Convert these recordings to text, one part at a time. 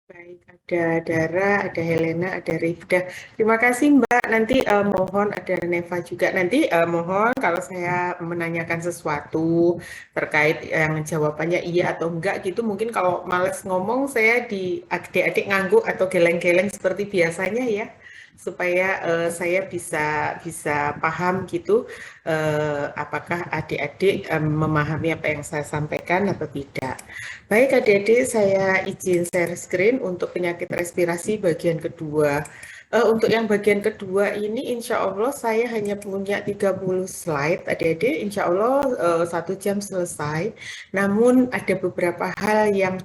Baik, ada Dara, ada Helena, ada Rifda. Terima kasih Mbak. Nanti mohon ada Neva juga. Nanti mohon kalau saya menanyakan sesuatu terkait yang jawabannya iya atau enggak gitu. Mungkin kalau males ngomong saya di adik-adik ngangguk atau geleng-geleng seperti biasanya ya. Supaya saya bisa bisa paham gitu apakah adik-adik memahami apa yang saya sampaikan atau tidak. Baik adik-adik, saya izin share screen untuk penyakit respirasi bagian kedua. Untuk yang bagian kedua ini insya Allah saya hanya punya 30 slide adik-adik, insya Allah 1 jam selesai. Namun ada beberapa hal yang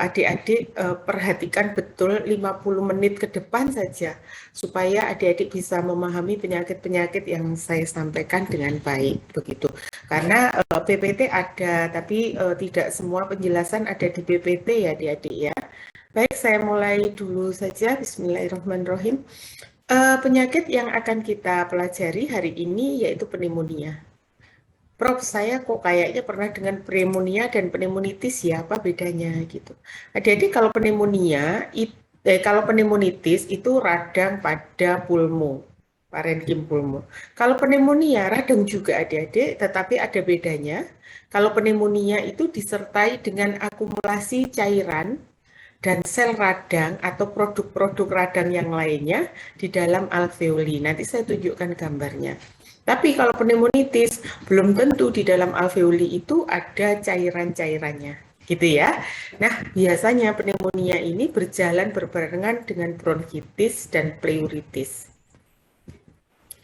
adik-adik perhatikan betul 50 menit ke depan saja supaya adik-adik bisa memahami penyakit-penyakit yang saya sampaikan dengan baik begitu. Karena PPT ada, tapi tidak semua penjelasan ada di PPT ya adik-adik ya. Baik, saya mulai dulu saja. Bismillahirrahmanirrahim. Penyakit yang akan kita pelajari hari ini yaitu pneumonia. Prof, saya kok kayaknya pernah dengan pneumonia dan pneumonitis ya, apa bedanya gitu. Adik-adik kalau pneumonia, kalau pneumonitis itu radang pada pulmo, parenkim pulmo. Kalau pneumonia radang juga adik-adik, tetapi ada bedanya. Kalau pneumonia itu disertai dengan akumulasi cairan dan sel radang atau produk-produk radang yang lainnya di dalam alveoli. Nanti saya tunjukkan gambarnya. Tapi kalau pneumonitis, belum tentu di dalam alveoli itu ada cairan-cairannya. Gitu ya. Nah, biasanya pneumonia ini berjalan berbarengan dengan bronkitis dan pleuritis.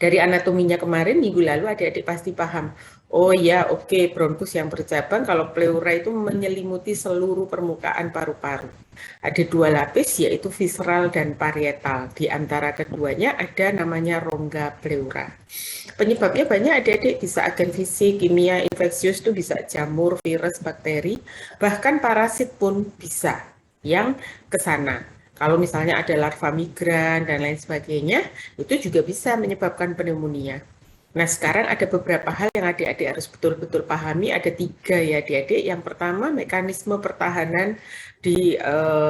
Dari anatominya kemarin, minggu lalu adik-adik pasti paham. Oh ya, oke, bronkus yang bercabang, kalau pleura itu menyelimuti seluruh permukaan paru-paru. Ada 2 lapis, yaitu visceral dan parietal. Di antara keduanya ada namanya rongga pleura. Penyebabnya banyak adik-adik, bisa agen fisik, kimia, infeksius itu bisa jamur, virus, bakteri, bahkan parasit pun bisa yang ke sana. Kalau misalnya ada larva migran dan lain sebagainya, itu juga bisa menyebabkan pneumonia. Nah, sekarang ada beberapa hal yang adik-adik harus betul-betul pahami. Ada 3 ya adik-adik. Yang pertama, mekanisme pertahanan di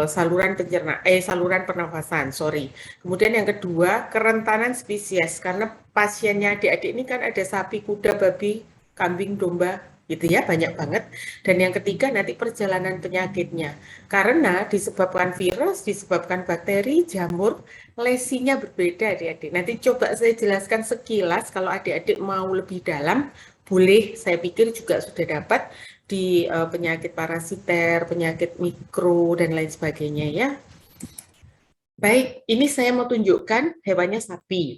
saluran pernafasan, sorry. Kemudian yang kedua, kerentanan spesies. Karena pasiennya adik-adik ini kan ada sapi, kuda, babi, kambing, domba, gitu ya, banyak banget. Dan yang ketiga nanti perjalanan penyakitnya. Karena disebabkan virus, disebabkan bakteri, jamur, lesinya berbeda adik-adik. Nanti coba saya jelaskan sekilas, kalau adik-adik mau lebih dalam, boleh, saya pikir juga sudah dapat di penyakit parasiter, penyakit mikro, dan lain sebagainya ya. Baik, ini saya mau tunjukkan hewannya sapi.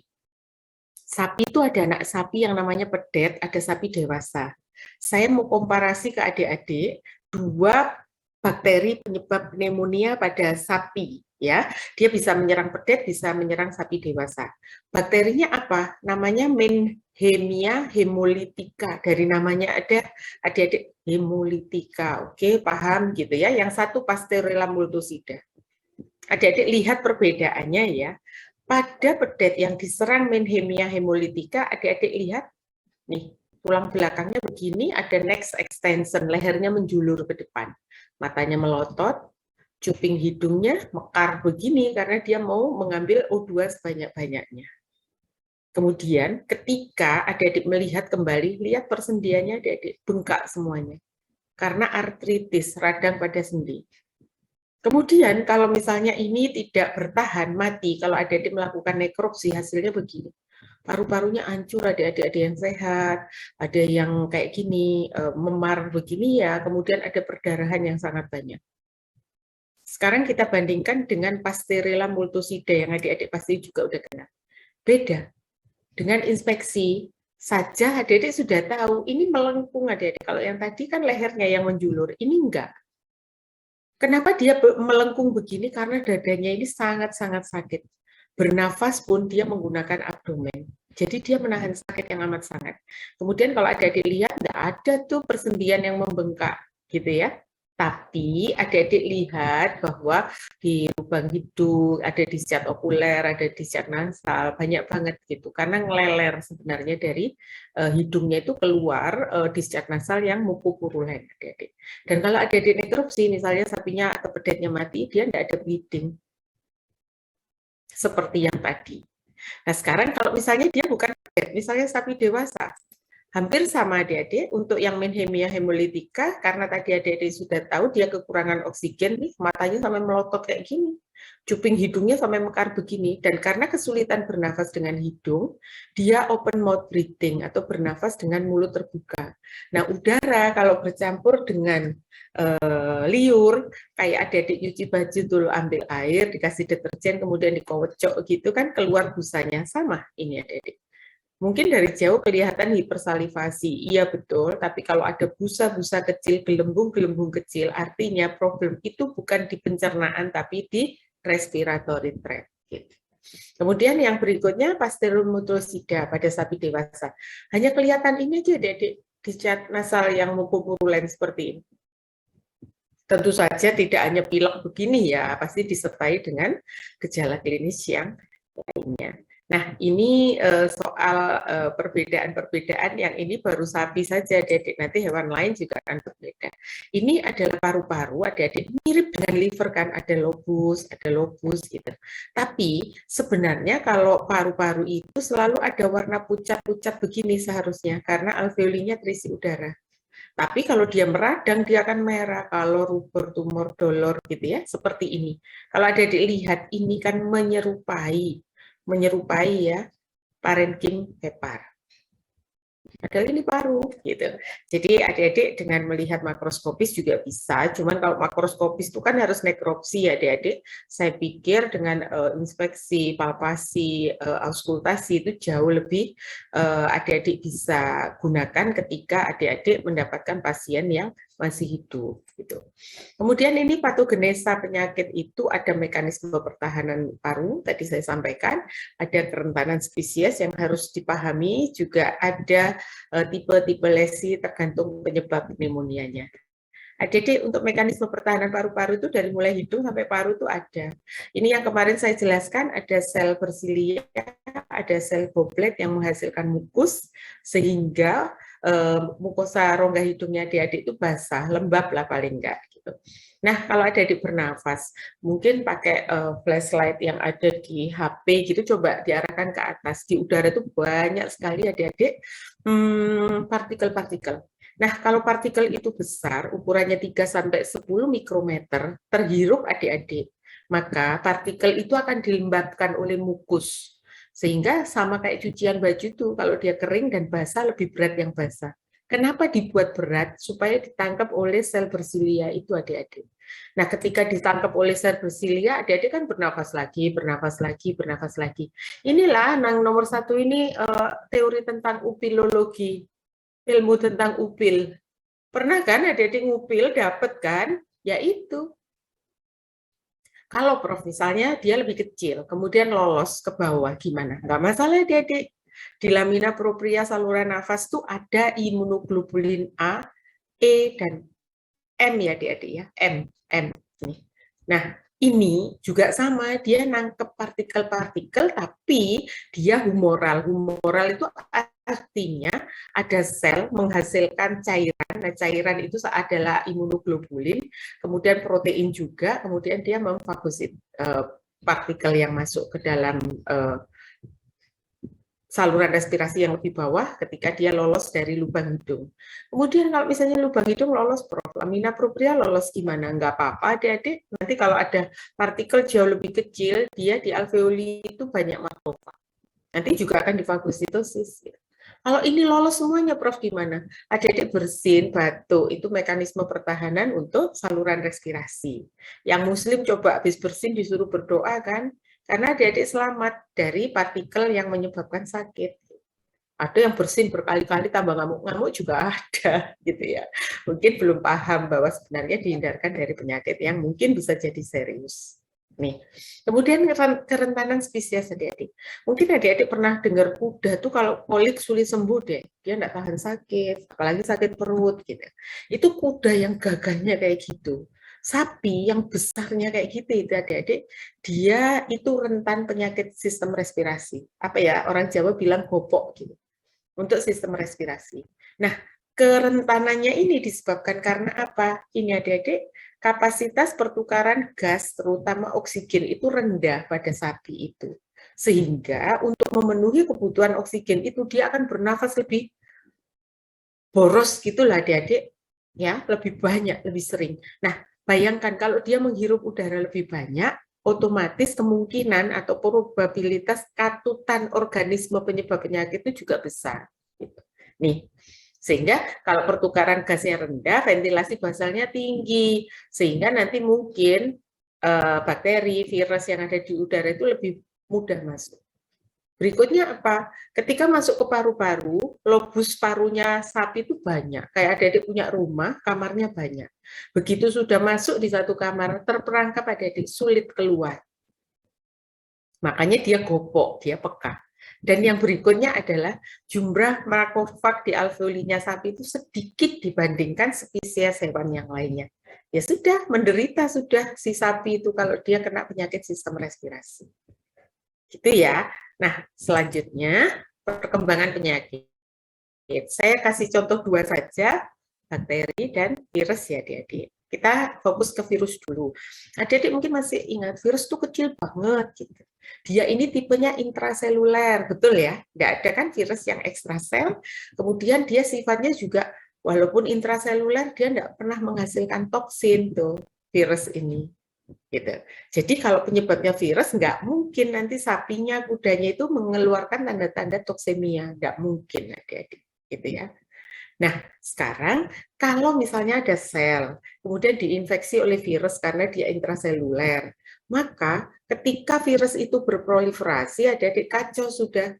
Sapi itu ada anak sapi yang namanya pedet, ada sapi dewasa. Saya mau komparasi ke adik-adik 2 bakteri penyebab pneumonia pada sapi ya. Dia bisa menyerang pedet, bisa menyerang sapi dewasa. Bakterinya apa? Namanya Menhemia hemolytica. Dari namanya ada adik-adik hemolytica. Oke, paham gitu ya. Yang satu Pasteurella multocida. Adik-adik lihat perbedaannya ya. Pada pedet yang diserang Menhemia hemolytica, adik-adik lihat nih, tulang belakangnya begini, ada neck extension, lehernya menjulur ke depan. Matanya melotot, cuping hidungnya mekar begini karena dia mau mengambil O2 sebanyak-banyaknya. Kemudian ketika adik-adik melihat kembali, lihat persendiannya adik-adik bengkak semuanya. Karena artritis, radang pada sendi. Kemudian kalau misalnya ini tidak bertahan, mati, kalau adik-adik melakukan nekropsi, hasilnya begini. Paru-parunya hancur, ada yang sehat, ada yang kayak gini, memar begini ya, kemudian ada perdarahan yang sangat banyak. Sekarang kita bandingkan dengan Pasteurella multocida yang adik-adik pasti juga udah kenal. Beda. Dengan inspeksi saja adik-adik sudah tahu, ini melengkung adik-adik. Kalau yang tadi kan lehernya yang menjulur, ini enggak. Kenapa dia melengkung begini? Karena dadanya ini sangat-sangat sakit. Bernafas pun dia menggunakan abdomen. Jadi dia menahan sakit yang amat sangat. Kemudian kalau ada dilihat, nggak ada tuh persendian yang membengkak, gitu ya. Tapi adik-adik lihat bahwa di lubang hidung, ada di scat okuler, ada di scat nasal, banyak banget gitu. Karena ngeleler sebenarnya dari hidungnya itu keluar di scat nasal yang mukopurulen adik-adik. Dan kalau adik-adik nekropsi, misalnya sapinya atau pedetnya mati, dia tidak ada bleeding. Seperti yang tadi. Nah sekarang kalau misalnya dia bukan pedet, misalnya sapi dewasa, hampir sama adik-adik untuk yang menhemia hemolitika, karena tadi adik-adik sudah tahu dia kekurangan oksigen nih, matanya sampai melotot kayak gini, cuping hidungnya sampai mekar begini, dan karena kesulitan bernafas dengan hidung, dia open mouth breathing atau bernafas dengan mulut terbuka. Nah udara kalau bercampur dengan liur, kayak adik-adik nyuci baju dulu ambil air, dikasih deterjen, kemudian dikocok gitu kan, keluar busanya, sama ini adik-adik. Mungkin dari jauh kelihatan hipersalivasi, iya betul, tapi kalau ada busa-busa kecil, gelembung-gelembung kecil, artinya problem itu bukan di pencernaan, tapi di respiratory tract. Gitu. Kemudian yang berikutnya pasteuromutosida pada sapi dewasa. Hanya kelihatan ini aja di cat nasal yang mukopurulen seperti ini. Tentu saja tidak hanya pilek begini ya, pasti disertai dengan gejala klinis yang lainnya. Nah, ini soal perbedaan-perbedaan yang ini baru sapi saja, adik-adik. Nanti hewan lain juga akan berbeda. Ini adalah paru-paru, adik-adik. Mirip dengan liver kan, ada lobus gitu. Tapi sebenarnya kalau paru-paru itu selalu ada warna pucat-pucat begini seharusnya, karena alveolinya terisi udara. Tapi kalau dia meradang, dia akan merah. Kalau rubor, tumor, dolor gitu ya, seperti ini. Kalau ada dilihat, ini kan menyerupai ya parenkim hepar. Padahal ini paru gitu. Jadi adik-adik dengan melihat makroskopis juga bisa. Cuman kalau makroskopis itu kan harus nekropsi ya adik-adik. Saya pikir dengan inspeksi, palpasi, auskultasi itu jauh lebih adik-adik bisa gunakan ketika adik-adik mendapatkan pasien yang masih hidup gitu. Kemudian ini patogenesa penyakit itu ada mekanisme pertahanan paru, tadi saya sampaikan, ada kerentanan spesies yang harus dipahami, juga ada tipe-tipe lesi tergantung penyebab pneumonia-nya. Jadi untuk mekanisme pertahanan paru-paru itu dari mulai hidung sampai paru itu ada. Ini yang kemarin saya jelaskan, ada sel bersilia, ada sel goblet yang menghasilkan mukus, sehingga mukosa rongga hidungnya adik-adik itu basah, lembab lah paling enggak. Gitu. Nah, kalau adik-adik bernafas, mungkin pakai flashlight yang ada di HP gitu, coba diarahkan ke atas. Di udara itu banyak sekali adik-adik partikel-partikel. Nah, kalau partikel itu besar, ukurannya 3-10 mikrometer, terhirup adik-adik, maka partikel itu akan dilembabkan oleh mukus. Sehingga sama kayak cucian baju itu, kalau dia kering dan basah, lebih berat yang basah. Kenapa dibuat berat? Supaya ditangkap oleh sel bersilia itu adik-adik. Nah, ketika ditangkap oleh sel bersilia, adik-adik kan bernafas lagi, bernafas lagi, bernafas lagi. Inilah yang nomor 1 ini teori tentang upilologi. Ilmu tentang upil. Pernah kan adik-adik ngupil, dapat kan? Ya itu. Kalau Prof misalnya dia lebih kecil, kemudian lolos ke bawah, gimana? Nggak masalah adik-adik. Di lamina propria saluran nafas itu ada imunoglobulin A, E, dan M ya adik-adik ya. M. Nah, ini juga sama, dia nangkep partikel-partikel, tapi dia humoral. Humoral itu artinya ada sel menghasilkan cairan. Nah, cairan itu adalah imunoglobulin, kemudian protein juga, kemudian dia memfagosit partikel yang masuk ke dalam saluran respirasi yang lebih bawah ketika dia lolos dari lubang hidung. Kemudian kalau misalnya lubang hidung lolos, Prof, lamina propria lolos gimana? Enggak apa-apa adik-adik, nanti kalau ada partikel jauh lebih kecil, dia di alveoli itu banyak makrofa. Nanti juga akan difagositosis. Kalau ini lolos semuanya, Prof, gimana? Adik-adik bersin, batuk, itu mekanisme pertahanan untuk saluran respirasi. Yang muslim coba habis bersin disuruh berdoa kan? Karena adik-adik selamat dari partikel yang menyebabkan sakit. Ada yang bersin berkali-kali tambah ngamuk-ngamuk juga ada, gitu ya. Mungkin belum paham bahwa sebenarnya dihindarkan dari penyakit yang mungkin bisa jadi serius. Nih, kemudian kerentanan spesies adik-adik. Mungkin adik-adik pernah dengar kuda tuh kalau kolik sulit sembuh deh, dia nggak tahan sakit, apalagi sakit perut gitu. Itu kuda yang gagahnya kayak gitu. Sapi yang besarnya kayak gitu itu adik-adik, dia itu rentan penyakit sistem respirasi. Apa ya, orang Jawa bilang gopok gitu, untuk sistem respirasi. Nah, kerentanannya ini disebabkan karena apa? Ini adik-adik, kapasitas pertukaran gas, terutama oksigen, itu rendah pada sapi itu. Sehingga untuk memenuhi kebutuhan oksigen itu dia akan bernafas lebih boros gitulah adik-adik, ya, lebih banyak, lebih sering. Nah, bayangkan kalau dia menghirup udara lebih banyak, otomatis kemungkinan atau probabilitas katutan organisme penyebab penyakit itu juga besar. Gitu. Nih, sehingga kalau pertukaran gasnya rendah, ventilasi basalnya tinggi, sehingga nanti mungkin bakteri, virus yang ada di udara itu lebih mudah masuk. Berikutnya apa? Ketika masuk ke paru-paru, lobus parunya sapi itu banyak. Kayak adik-adik punya rumah, kamarnya banyak. Begitu sudah masuk di satu kamar, terperangkap adik-adik sulit keluar. Makanya dia gopok, dia peka. Dan yang berikutnya adalah jumlah makrofag di alveolinya sapi itu sedikit dibandingkan spesies hewan yang lainnya. Ya sudah, menderita sudah si sapi itu kalau dia kena penyakit sistem respirasi. Gitu ya. Nah, selanjutnya perkembangan penyakit. Saya kasih contoh dua saja, bakteri dan virus ya adik-adik. Kita fokus ke virus dulu. Adik-adik mungkin masih ingat, virus itu kecil banget. Gitu. Dia ini tipenya intraseluler, betul ya? Nggak ada kan virus yang ekstrasel. Kemudian dia sifatnya juga, walaupun intraseluler, dia nggak pernah menghasilkan toksin tuh virus ini. Gitu. Jadi kalau penyebabnya virus, nggak mungkin nanti sapinya, kudanya itu mengeluarkan tanda-tanda toksemia. Nggak mungkin adik-adik. Gitu ya. Nah, sekarang kalau misalnya ada sel, kemudian diinfeksi oleh virus karena dia intraseluler, maka ketika virus itu berproliferasi, adik-adik kacau sudah.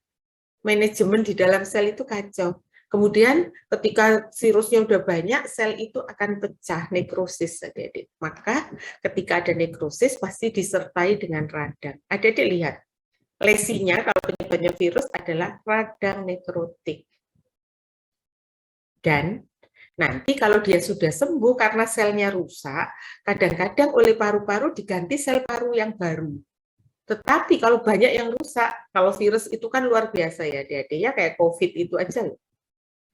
Manajemen di dalam sel itu kacau. Kemudian ketika virusnya udah banyak, sel itu akan pecah, nekrosis adik-adik. Maka ketika ada nekrosis pasti disertai dengan radang. Adik-adik lihat, lesinya kalau penyebabnya virus adalah radang nekrotik. Dan nanti kalau dia sudah sembuh karena selnya rusak, kadang-kadang oleh paru-paru diganti sel paru yang baru. Tetapi kalau banyak yang rusak, kalau virus itu kan luar biasa ya, adik-adik ya, kayak COVID itu aja loh.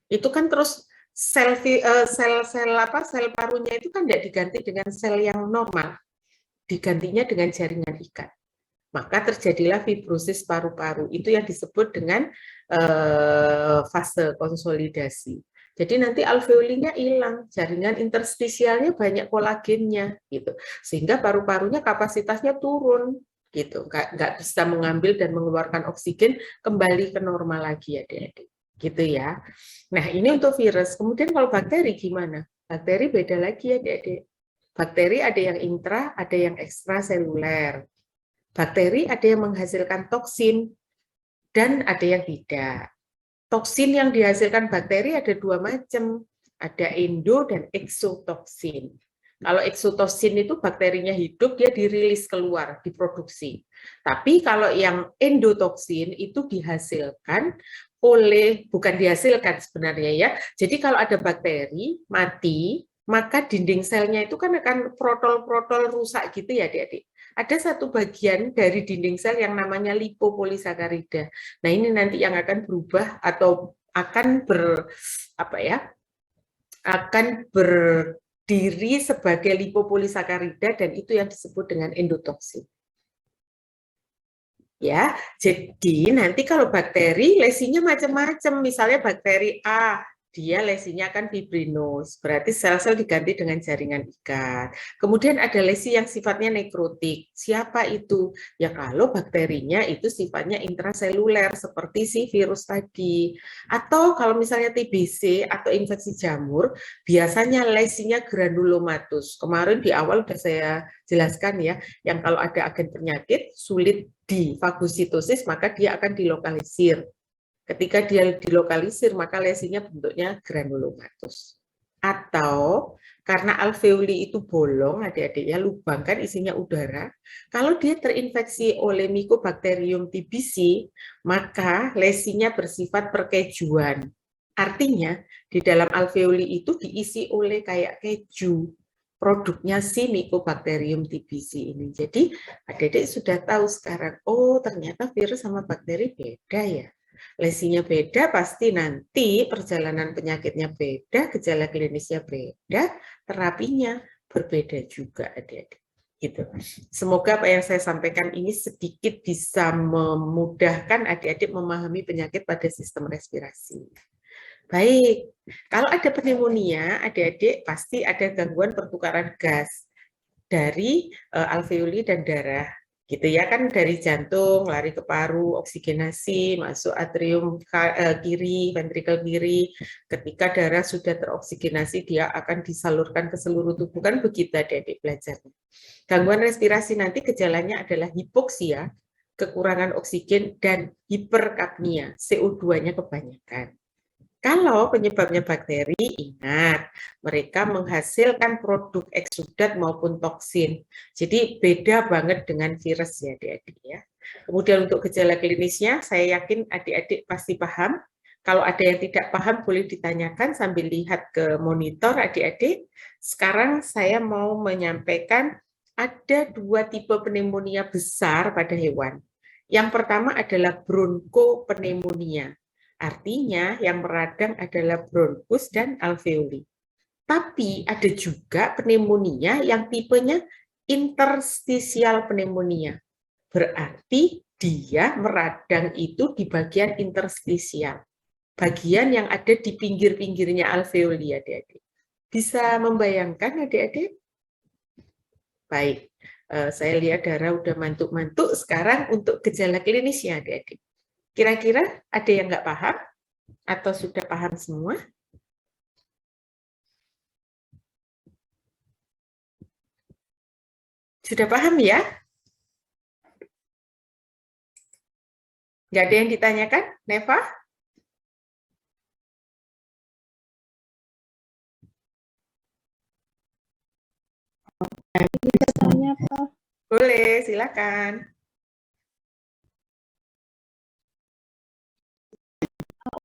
Itu kan terus sel parunya itu kan tidak diganti dengan sel yang normal, digantinya dengan jaringan ikat. Maka terjadilah fibrosis paru-paru. Itu yang disebut dengan fase konsolidasi. Jadi nanti alveolinya hilang, jaringan interstisialnya banyak kolagennya, gitu. Sehingga paru-parunya kapasitasnya turun, gitu. Nggak bisa mengambil dan mengeluarkan oksigen kembali ke normal lagi, adik-adik. Gitu ya. Nah, ini untuk virus. Kemudian kalau bakteri gimana? Bakteri beda lagi, adik-adik. Bakteri ada yang intra, ada yang ekstraseluler. Bakteri ada yang menghasilkan toksin dan ada yang tidak. Toksin yang dihasilkan bakteri ada dua macam, ada endo dan eksotoksin. Kalau eksotoksin itu bakterinya hidup, dia dirilis keluar, diproduksi. Tapi kalau yang endotoksin itu dihasilkan oleh, bukan dihasilkan sebenarnya ya. Jadi kalau ada bakteri mati, maka dinding selnya itu kan akan protol-protol rusak gitu ya adik-adik. Ada satu bagian dari dinding sel yang namanya lipopolisakarida. Nah, ini nanti yang akan berubah atau akan akan berdiri sebagai lipopolisakarida dan itu yang disebut dengan endotoksin. Ya, jadi nanti kalau bakteri lesinya macam-macam, misalnya bakteri A dia lesinya kan fibrinus, berarti sel-sel diganti dengan jaringan ikat. Kemudian ada lesi yang sifatnya nekrotik. Siapa itu? Ya kalau bakterinya itu sifatnya intraseluler seperti si virus tadi. Atau kalau misalnya TBC atau infeksi jamur, biasanya lesinya granulomatus. Kemarin di awal sudah saya jelaskan ya, yang kalau ada agen penyakit sulit difagositosis maka dia akan dilokalisir. Ketika dia dilokalisir, maka lesinya bentuknya granulomatus. Atau karena alveoli itu bolong, adik-adik ya, lubang kan isinya udara. Kalau dia terinfeksi oleh Mycobacterium TBC, maka lesinya bersifat perkejuan. Artinya, di dalam alveoli itu diisi oleh kayak keju, produknya si Mycobacterium TBC ini. Jadi, adik-adik sudah tahu sekarang, oh ternyata virus sama bakteri beda ya. Lesinya beda, pasti nanti perjalanan penyakitnya beda, gejala klinisnya beda, terapinya berbeda juga, adik-adik. Gitu. Semoga apa yang saya sampaikan ini sedikit bisa memudahkan adik-adik memahami penyakit pada sistem respirasi. Baik, kalau ada pneumonia, adik-adik pasti ada gangguan pertukaran gas dari alveoli dan darah. Gitu ya, kan dari jantung lari ke paru, oksigenasi masuk atrium kiri, ventrikel kiri. Ketika darah sudah teroksigenasi, dia akan disalurkan ke seluruh tubuh, kan begitu adik-adik belajarnya. Gangguan respirasi nanti gejalanya adalah hipoksia, kekurangan oksigen, dan hiperkapnia, CO2-nya kebanyakan. Kalau penyebabnya bakteri, ingat, mereka menghasilkan produk eksudat maupun toksin. Jadi beda banget dengan virus ya adik-adik ya. Kemudian untuk gejala klinisnya, saya yakin adik-adik pasti paham. Kalau ada yang tidak paham boleh ditanyakan sambil lihat ke monitor adik-adik. Sekarang saya mau menyampaikan ada dua tipe pneumonia besar pada hewan. Yang pertama adalah bronkopneumonia. Artinya yang meradang adalah bronkus dan alveoli. Tapi ada juga pneumonia yang tipenya interstisial pneumonia. Berarti dia meradang itu di bagian interstisial. Bagian yang ada di pinggir-pinggirnya alveoli, adik-adik. Bisa membayangkan, adik-adik? Baik, saya lihat darah udah mantuk-mantuk. Sekarang untuk gejala klinisnya, adik-adik. Kira-kira ada yang nggak paham? Atau sudah paham semua? Sudah paham ya? Nggak ada yang ditanyakan, Neva? Bisa tanya, Pak. Boleh, silakan.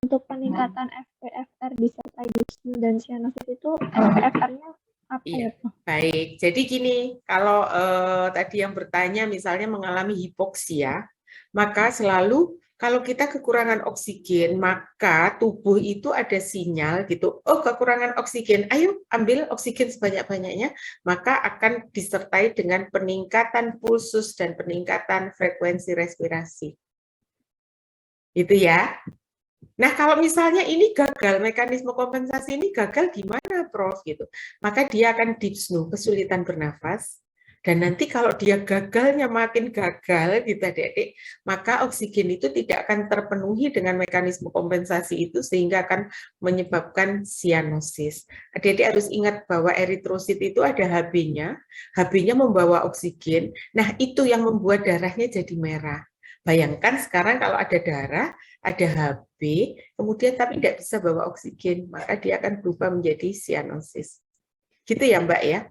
Untuk peningkatan FPFR disertai dyspnea dan cyanosis itu FPFR-nya apa ya, Pak? Baik, jadi gini, kalau tadi yang bertanya misalnya mengalami hipoksia, maka selalu kalau kita kekurangan oksigen, maka tubuh itu ada sinyal gitu, oh kekurangan oksigen, ayo ambil oksigen sebanyak-banyaknya, maka akan disertai dengan peningkatan pulsus dan peningkatan frekuensi respirasi. Itu ya. Nah, kalau misalnya ini gagal, mekanisme kompensasi ini gagal gimana, Prof? Gitu. Maka dia akan dyspnea, kesulitan bernafas. Dan nanti kalau dia gagalnya makin gagal, gitu adik-adik, maka oksigen itu tidak akan terpenuhi dengan mekanisme kompensasi itu sehingga akan menyebabkan cyanosis. Adik-adik harus ingat bahwa eritrosit itu ada Hb-nya, Hb-nya membawa oksigen. Nah, itu yang membuat darahnya jadi merah. Bayangkan sekarang kalau ada darah, ada Hb, kemudian tapi tidak bisa bawa oksigen, maka dia akan berubah menjadi cyanosis. Gitu ya Mbak ya?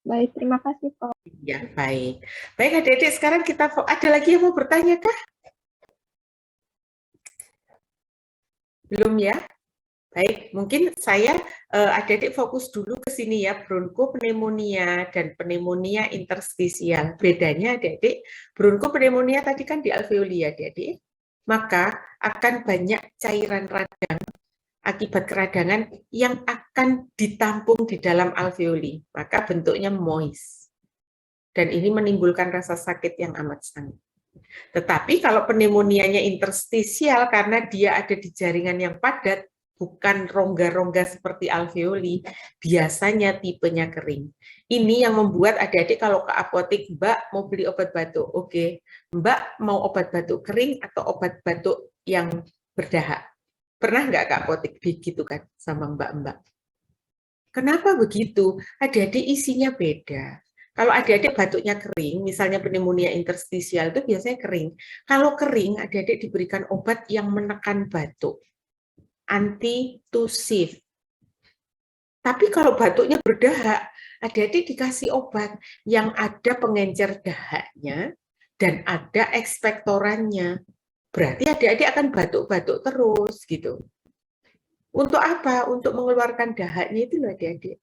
Baik, terima kasih, Pak. Ya, baik. Baik adik-adik, sekarang kita ada lagi yang mau bertanya kah? Belum ya? Baik, mungkin saya adik-adik fokus dulu ke sini ya, bronkopneumonia dan pneumonia interstisial. Bedanya adik-adik, bronkopneumonia tadi kan di alveoli ya adik-adik, maka akan banyak cairan radang akibat keradangan yang akan ditampung di dalam alveoli, maka bentuknya moist. Dan ini menimbulkan rasa sakit yang amat sangat. Tetapi kalau pneumonianya interstisial karena dia ada di jaringan yang padat, bukan rongga-rongga seperti alveoli, biasanya tipenya kering. Ini yang membuat adik-adik kalau ke apotek, Mbak mau beli obat batuk, oke. Mbak mau obat batuk kering atau obat batuk yang berdahak? Pernah nggak ke apotek begitu kan sama mbak-mbak? Kenapa begitu? Adik-adik isinya beda. Kalau adik-adik batuknya kering, misalnya pneumonia interstisial itu biasanya kering. Kalau kering, adik-adik diberikan obat yang menekan batuk, antitusif. Tapi kalau batuknya berdahak, adik-adik dikasih obat yang ada pengencer dahaknya dan ada ekspektorannya. Berarti adik-adik akan batuk-batuk terus gitu. Untuk apa? Untuk mengeluarkan dahaknya itu loh adik-adik.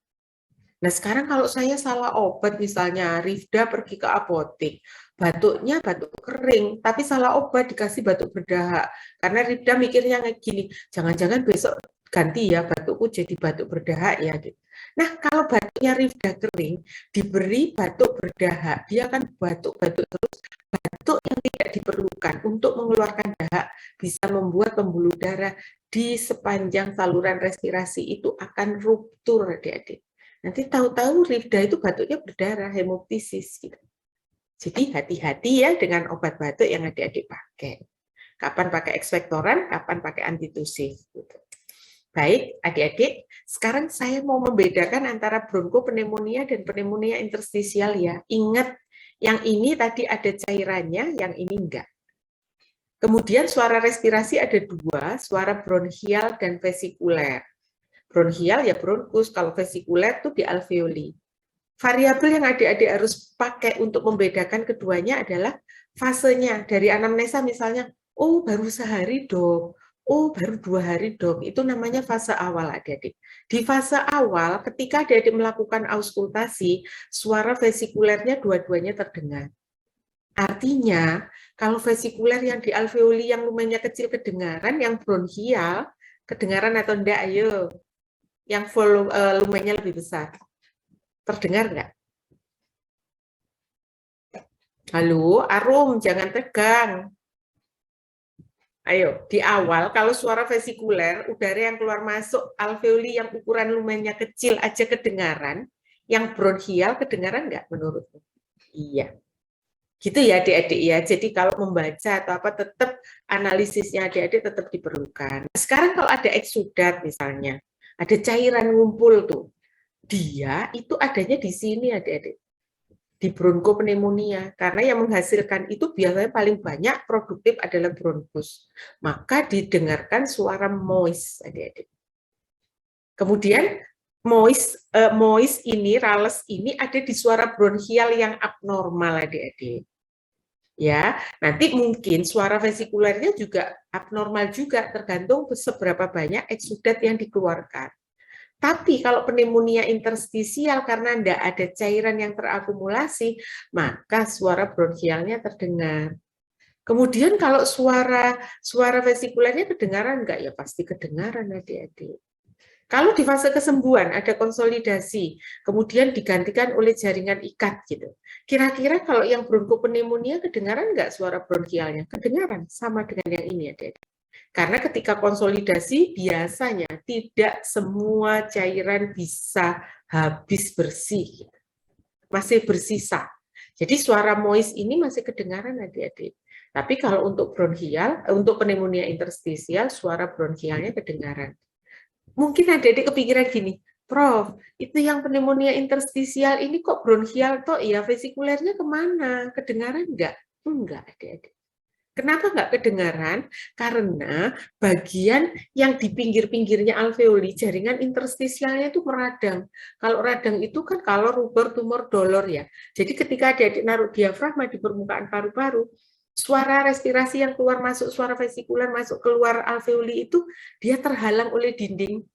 Nah sekarang kalau saya salah obat, misalnya Rifda pergi ke apotek, batuknya batuk kering, tapi salah obat dikasih batuk berdahak. Karena Rifda mikirnya kayak gini, jangan-jangan besok ganti ya batukku jadi batuk berdahak ya. Gitu. Nah kalau batuknya Rifda kering, diberi batuk berdahak, dia akan batuk-batuk terus, batuk yang tidak diperlukan untuk mengeluarkan dahak bisa membuat pembuluh darah di sepanjang saluran respirasi itu akan ruptur adik-adik. Nanti tahu-tahu Rifda itu batuknya berdarah, hemoptisis gitu. Jadi hati-hati ya dengan obat batuk yang adik-adik pakai. Kapan pakai ekspektoran, kapan pakai antitusif. Gitu. Baik, adik-adik, sekarang saya mau membedakan antara bronkopneumonia dan pneumonia interstisial ya. Ingat, yang ini tadi ada cairannya, yang ini enggak. Kemudian suara respirasi ada dua, suara bronchial dan vesikuler. Bronchial ya bronkus, kalau vesikuler tuh di alveoli. Variabel yang adik-adik harus pakai untuk membedakan keduanya adalah fasenya. Dari anamnesa misalnya, oh baru sehari dok, oh baru 2 hari dok, itu namanya fase awal adik-adik. Di fase awal ketika adik-adik melakukan auskultasi, suara vesikulernya dua-duanya terdengar. Artinya, kalau vesikuler yang di alveoli yang lumennya kecil kedengaran, yang bronchial kedengaran atau enggak, ayo. Yang volumenya lebih besar. Terdengar nggak? Halo, Arum, jangan tegang. Ayo, di awal kalau suara vesikuler, udara yang keluar masuk alveoli yang ukuran lumennya kecil aja kedengaran, yang bronchial kedengaran nggak menurutmu? Iya. Gitu ya adik-adik ya. Jadi kalau membaca atau apa tetap analisisnya adik-adik tetap diperlukan. Sekarang kalau ada eksudat misalnya, ada cairan ngumpul tuh. Dia itu adanya di sini adik-adik. Di bronkopneumonia. Karena yang menghasilkan itu biasanya paling banyak produktif adalah bronkus. Maka didengarkan suara moist adik-adik. Kemudian moist ini, rales ini ada di suara bronchial yang abnormal adik-adik. Ya, nanti mungkin suara vesikulernya juga abnormal juga tergantung seberapa banyak eksudat yang dikeluarkan. Tapi kalau pneumonia interstisial karena tidak ada cairan yang terakumulasi, maka suara bronchialnya terdengar. Kemudian kalau suara vesikulernya kedengaran enggak? Ya pasti kedengaran adik-adik. Kalau di fase kesembuhan ada konsolidasi, kemudian digantikan oleh jaringan ikat gitu. Kira-kira kalau yang bronkopneumonia kedengaran nggak suara bronkialnya? Kedengaran, sama dengan yang ini adik. Karena ketika konsolidasi biasanya tidak semua cairan bisa habis bersih, masih bersisa. Jadi suara moist ini masih kedengaran adik-adik. Tapi kalau untuk bronkial, untuk pneumonia interstisial, suara bronkialnya kedengaran. Mungkin adik-adik kepikiran gini, Prof, itu yang pneumonia interstisial ini kok bronchial toh ya vesikulernya kemana? Kedengaran enggak? Enggak adik-adik. Kenapa enggak kedengaran? Karena bagian yang di pinggir-pinggirnya alveoli, jaringan interstisialnya itu meradang. Kalau radang itu kan kalau rubor, tumor, dolor ya. Jadi ketika adik-adik naruh diafragma di permukaan paru-paru, suara respirasi yang keluar masuk, suara vesikuler masuk keluar alveoli itu dia terhalang oleh dinding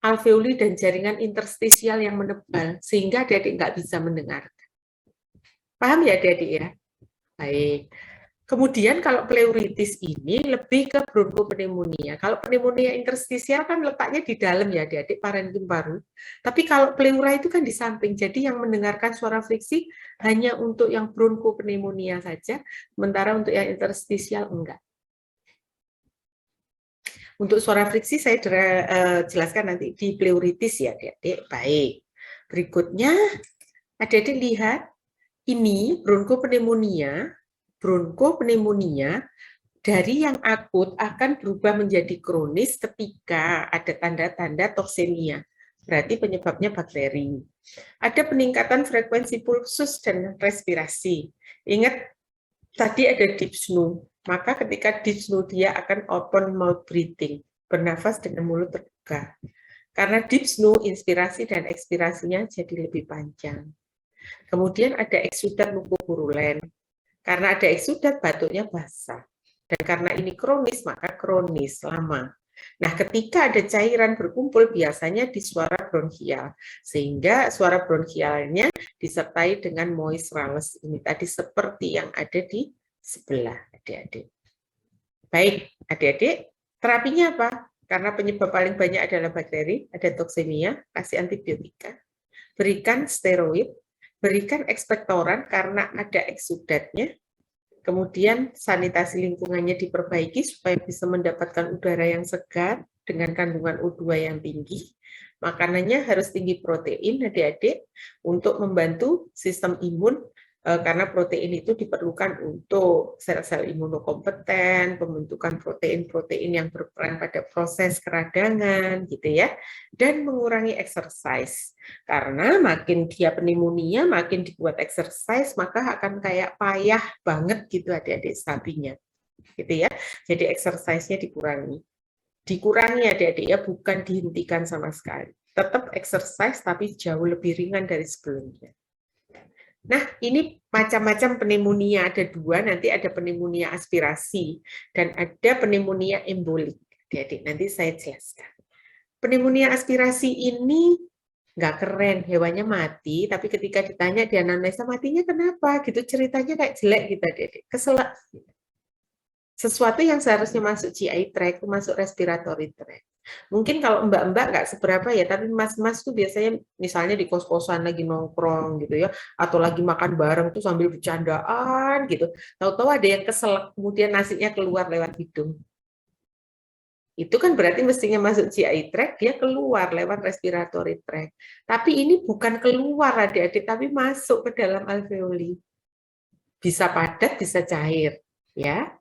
alveoli dan jaringan interstisial yang menebal sehingga adik-adik nggak bisa mendengar. Paham ya adik-adik ya? Baik. Kemudian kalau pleuritis ini lebih ke bronkopneumonia. Kalau pneumonia interstisial kan letaknya di dalam ya adik-adik parenkim paru. Tapi kalau pleura itu kan di samping. Jadi yang mendengarkan suara friksi hanya untuk yang bronkopneumonia saja, sementara untuk yang interstisial enggak. Untuk suara friksi saya jelaskan nanti di pleuritis ya adik-adik. Baik. Berikutnya adik-adik lihat ini bronkopneumonia. Bronkopneumonia dari yang akut akan berubah menjadi kronis ketika ada tanda-tanda toksemia. berarti penyebabnya bakteri. Ada peningkatan frekuensi pulsus dan respirasi. Ingat, tadi ada dyspnea, maka ketika dyspnea dia akan open mouth breathing, bernafas dengan mulut terbuka. Karena dyspnea, inspirasi dan ekspirasinya jadi lebih panjang. Kemudian ada eksudat mukopurulen. Karena ada eksudat, batuknya basah. Dan karena ini kronis, maka kronis, lama. Nah, ketika ada cairan berkumpul, biasanya di suara bronkial. Sehingga suara bronkialnya disertai dengan moist ini tadi seperti yang ada di sebelah, adik-adik. Baik, adik-adik, terapinya apa? Karena penyebab paling banyak adalah bakteri, ada toksemia, kasih antibiotika, berikan steroid, berikan ekspektoran karena ada eksudatnya, kemudian sanitasi lingkungannya diperbaiki supaya bisa mendapatkan udara yang segar dengan kandungan O2 yang tinggi. Makanannya harus tinggi protein, adik-adik, untuk membantu sistem imun, karena protein itu diperlukan untuk sel-sel imunokompeten, pembentukan protein-protein yang berperan pada proses keradangan, gitu ya, dan mengurangi exercise. Karena makin dia pneumonia, makin dibuat exercise, maka akan kayak payah banget gitu adik-adik stabinya, gitu ya. Jadi exercise-nya dikurangi. Dikurangi adik-adik ya, bukan dihentikan sama sekali. Tetap exercise tapi jauh lebih ringan dari sebelumnya. Nah, ini macam-macam pneumonia, ada dua, nanti ada pneumonia aspirasi dan ada pneumonia embolik. Adik-adik, nanti saya jelaskan. Pneumonia aspirasi ini nggak keren, hewannya mati, tapi ketika ditanya di anamnesa matinya kenapa, gitu ceritanya kayak jelek gitu, adik-adik, keselak. Sesuatu yang seharusnya masuk GI tract, masuk respiratory tract. Mungkin kalau mbak-mbak nggak seberapa ya, tapi mas-mas tuh biasanya misalnya di kos-kosan lagi nongkrong gitu ya, atau lagi makan bareng tuh sambil bercandaan gitu. Tahu-tahu ada yang keselak, kemudian nasinya keluar lewat hidung. Itu kan berarti mestinya masuk GI tract, dia keluar lewat respiratory tract. Tapi ini bukan keluar adik-adik, tapi masuk ke dalam alveoli. Bisa padat, bisa cair, ya.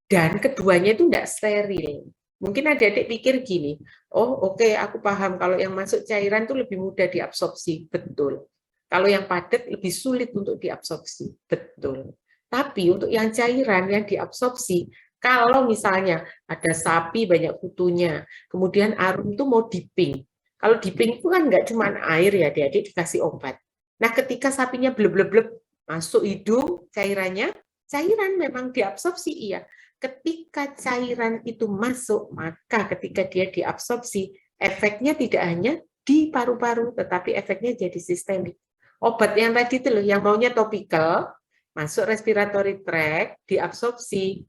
Dan keduanya itu tidak steril. Mungkin adik-adik pikir gini, oh oke, aku paham kalau yang masuk cairan itu lebih mudah diabsorpsi, betul. Kalau yang padat lebih sulit untuk diabsorpsi, betul. Tapi untuk yang cairan yang diabsorpsi, kalau misalnya ada sapi banyak kutunya, kemudian Arum itu mau dipping. Kalau dipping itu kan nggak cuma air ya, adik-adik dikasih obat. Nah, ketika sapinya bleb-bleb-bleb masuk hidung cairannya, cairan memang diabsorpsi, iya. Ketika cairan itu masuk, maka ketika dia diabsorpsi, efeknya tidak hanya di paru-paru, tetapi efeknya jadi sistemik. Obat yang tadi itu loh, yang maunya topikal, masuk respiratory tract, diabsorpsi,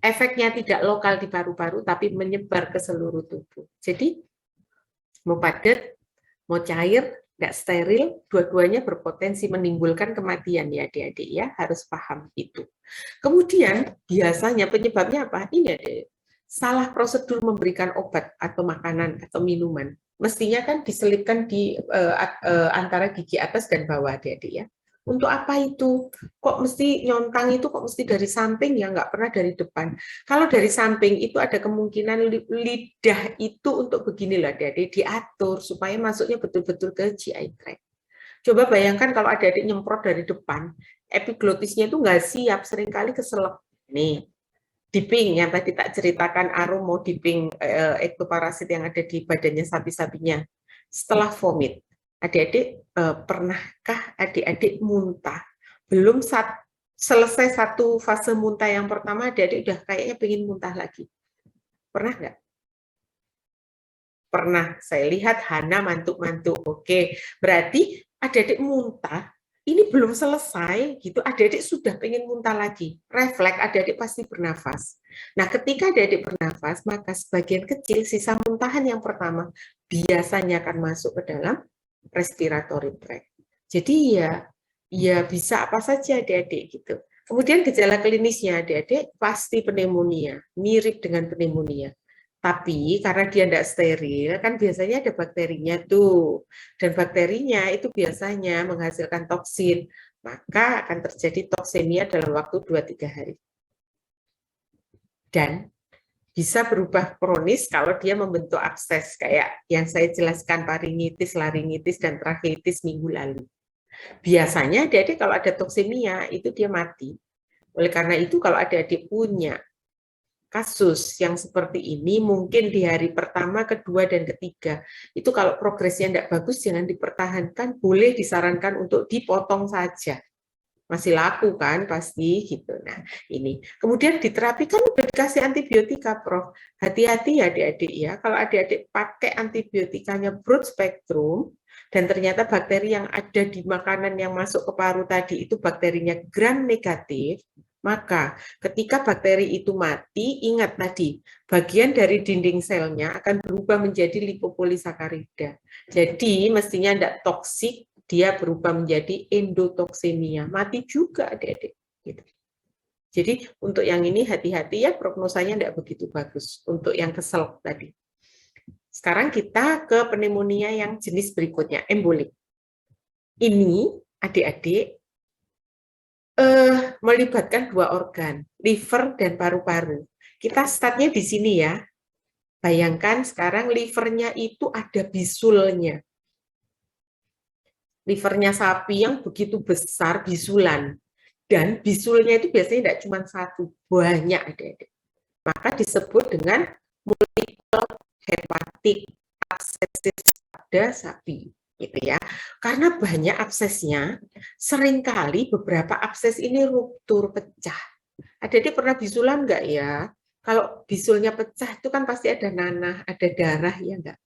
efeknya tidak lokal di paru-paru, tapi menyebar ke seluruh tubuh. Jadi, mau padat, mau cair, tidak steril, dua-duanya berpotensi menimbulkan kematian ya adik-adik ya, harus paham itu. Kemudian biasanya penyebabnya apa? Ini adik, salah prosedur memberikan obat atau makanan atau minuman. Mestinya kan diselipkan di antara gigi atas dan bawah adik-adik ya. Untuk apa itu? Kok mesti nyontang itu kok mesti dari samping ya, nggak pernah dari depan. Kalau dari samping itu ada kemungkinan lidah itu untuk begini loh adik-adik, diatur supaya masuknya betul-betul ke GI tract. Coba bayangkan kalau adik-adik nyemprot dari depan, epiglotisnya itu nggak siap, seringkali keselak. Nih, dipping yang tadi tak ceritakan, Arum mau dipping ektoparasit yang ada di badannya sapi-sapinya. Setelah vomit, adik-adik pernahkah adik-adik muntah? Belum selesai satu fase muntah yang pertama, adik-adik udah kayaknya pengen muntah lagi. Pernah nggak? Pernah. Saya lihat Hana mantuk-mantuk. Oke, berarti adik-adik muntah, ini belum selesai gitu, adik-adik sudah pengen muntah lagi. Refleks adik-adik pasti bernafas. Nah, ketika adik-adik bernafas, maka sebagian kecil sisa muntahan yang pertama biasanya akan masuk ke dalam respiratory tract. Jadi ya bisa apa saja adik-adik gitu. Kemudian gejala klinisnya adik-adik pasti pneumonia, mirip dengan pneumonia. Tapi karena dia tidak steril, kan biasanya ada bakterinya tuh. Dan bakterinya itu biasanya menghasilkan toksin. Maka akan terjadi toksemia dalam waktu 2-3 hari. Dan Bisa berubah kronis kalau dia membentuk abses kayak yang saya jelaskan faringitis, laringitis, dan tracheitis minggu lalu. Biasanya adik-adik kalau ada toksemia itu dia mati. Oleh karena itu kalau adik-adik punya kasus yang seperti ini, mungkin di hari pertama, kedua, dan ketiga, itu kalau progresnya tidak bagus, jangan dipertahankan, boleh disarankan untuk dipotong saja. Masih laku kan pasti gitu. Nah ini kemudian diterapi kan udah dikasih antibiotika, Prof. Hati-hati ya adik-adik ya, kalau adik-adik pakai antibiotikanya broad spectrum dan ternyata bakteri yang ada di makanan yang masuk ke paru tadi itu bakterinya gram negatif, maka ketika bakteri itu mati, ingat tadi, bagian dari dinding selnya akan berubah menjadi lipopolisakarida. Jadi mestinya tidak toksik, dia berubah menjadi endotoksemia. Mati juga adik-adik. Gitu. Jadi untuk yang ini hati-hati ya, prognosanya tidak begitu bagus. Untuk yang kesel tadi. Sekarang kita ke pneumonia yang jenis berikutnya, embolik. Ini adik-adik melibatkan dua organ, liver dan paru-paru. Kita startnya di sini ya. Bayangkan sekarang livernya itu ada bisulnya. Livernya sapi yang begitu besar, bisulan. Dan bisulnya itu biasanya tidak cuma satu, banyak adik-adik. Maka disebut dengan multiple hepatic abscesses pada sapi. Gitu ya. Karena banyak absesnya, seringkali beberapa abses ini ruptur, pecah. Adik-adik pernah bisulan enggak ya? Kalau bisulnya pecah itu kan pasti ada nanah, ada darah ya enggak?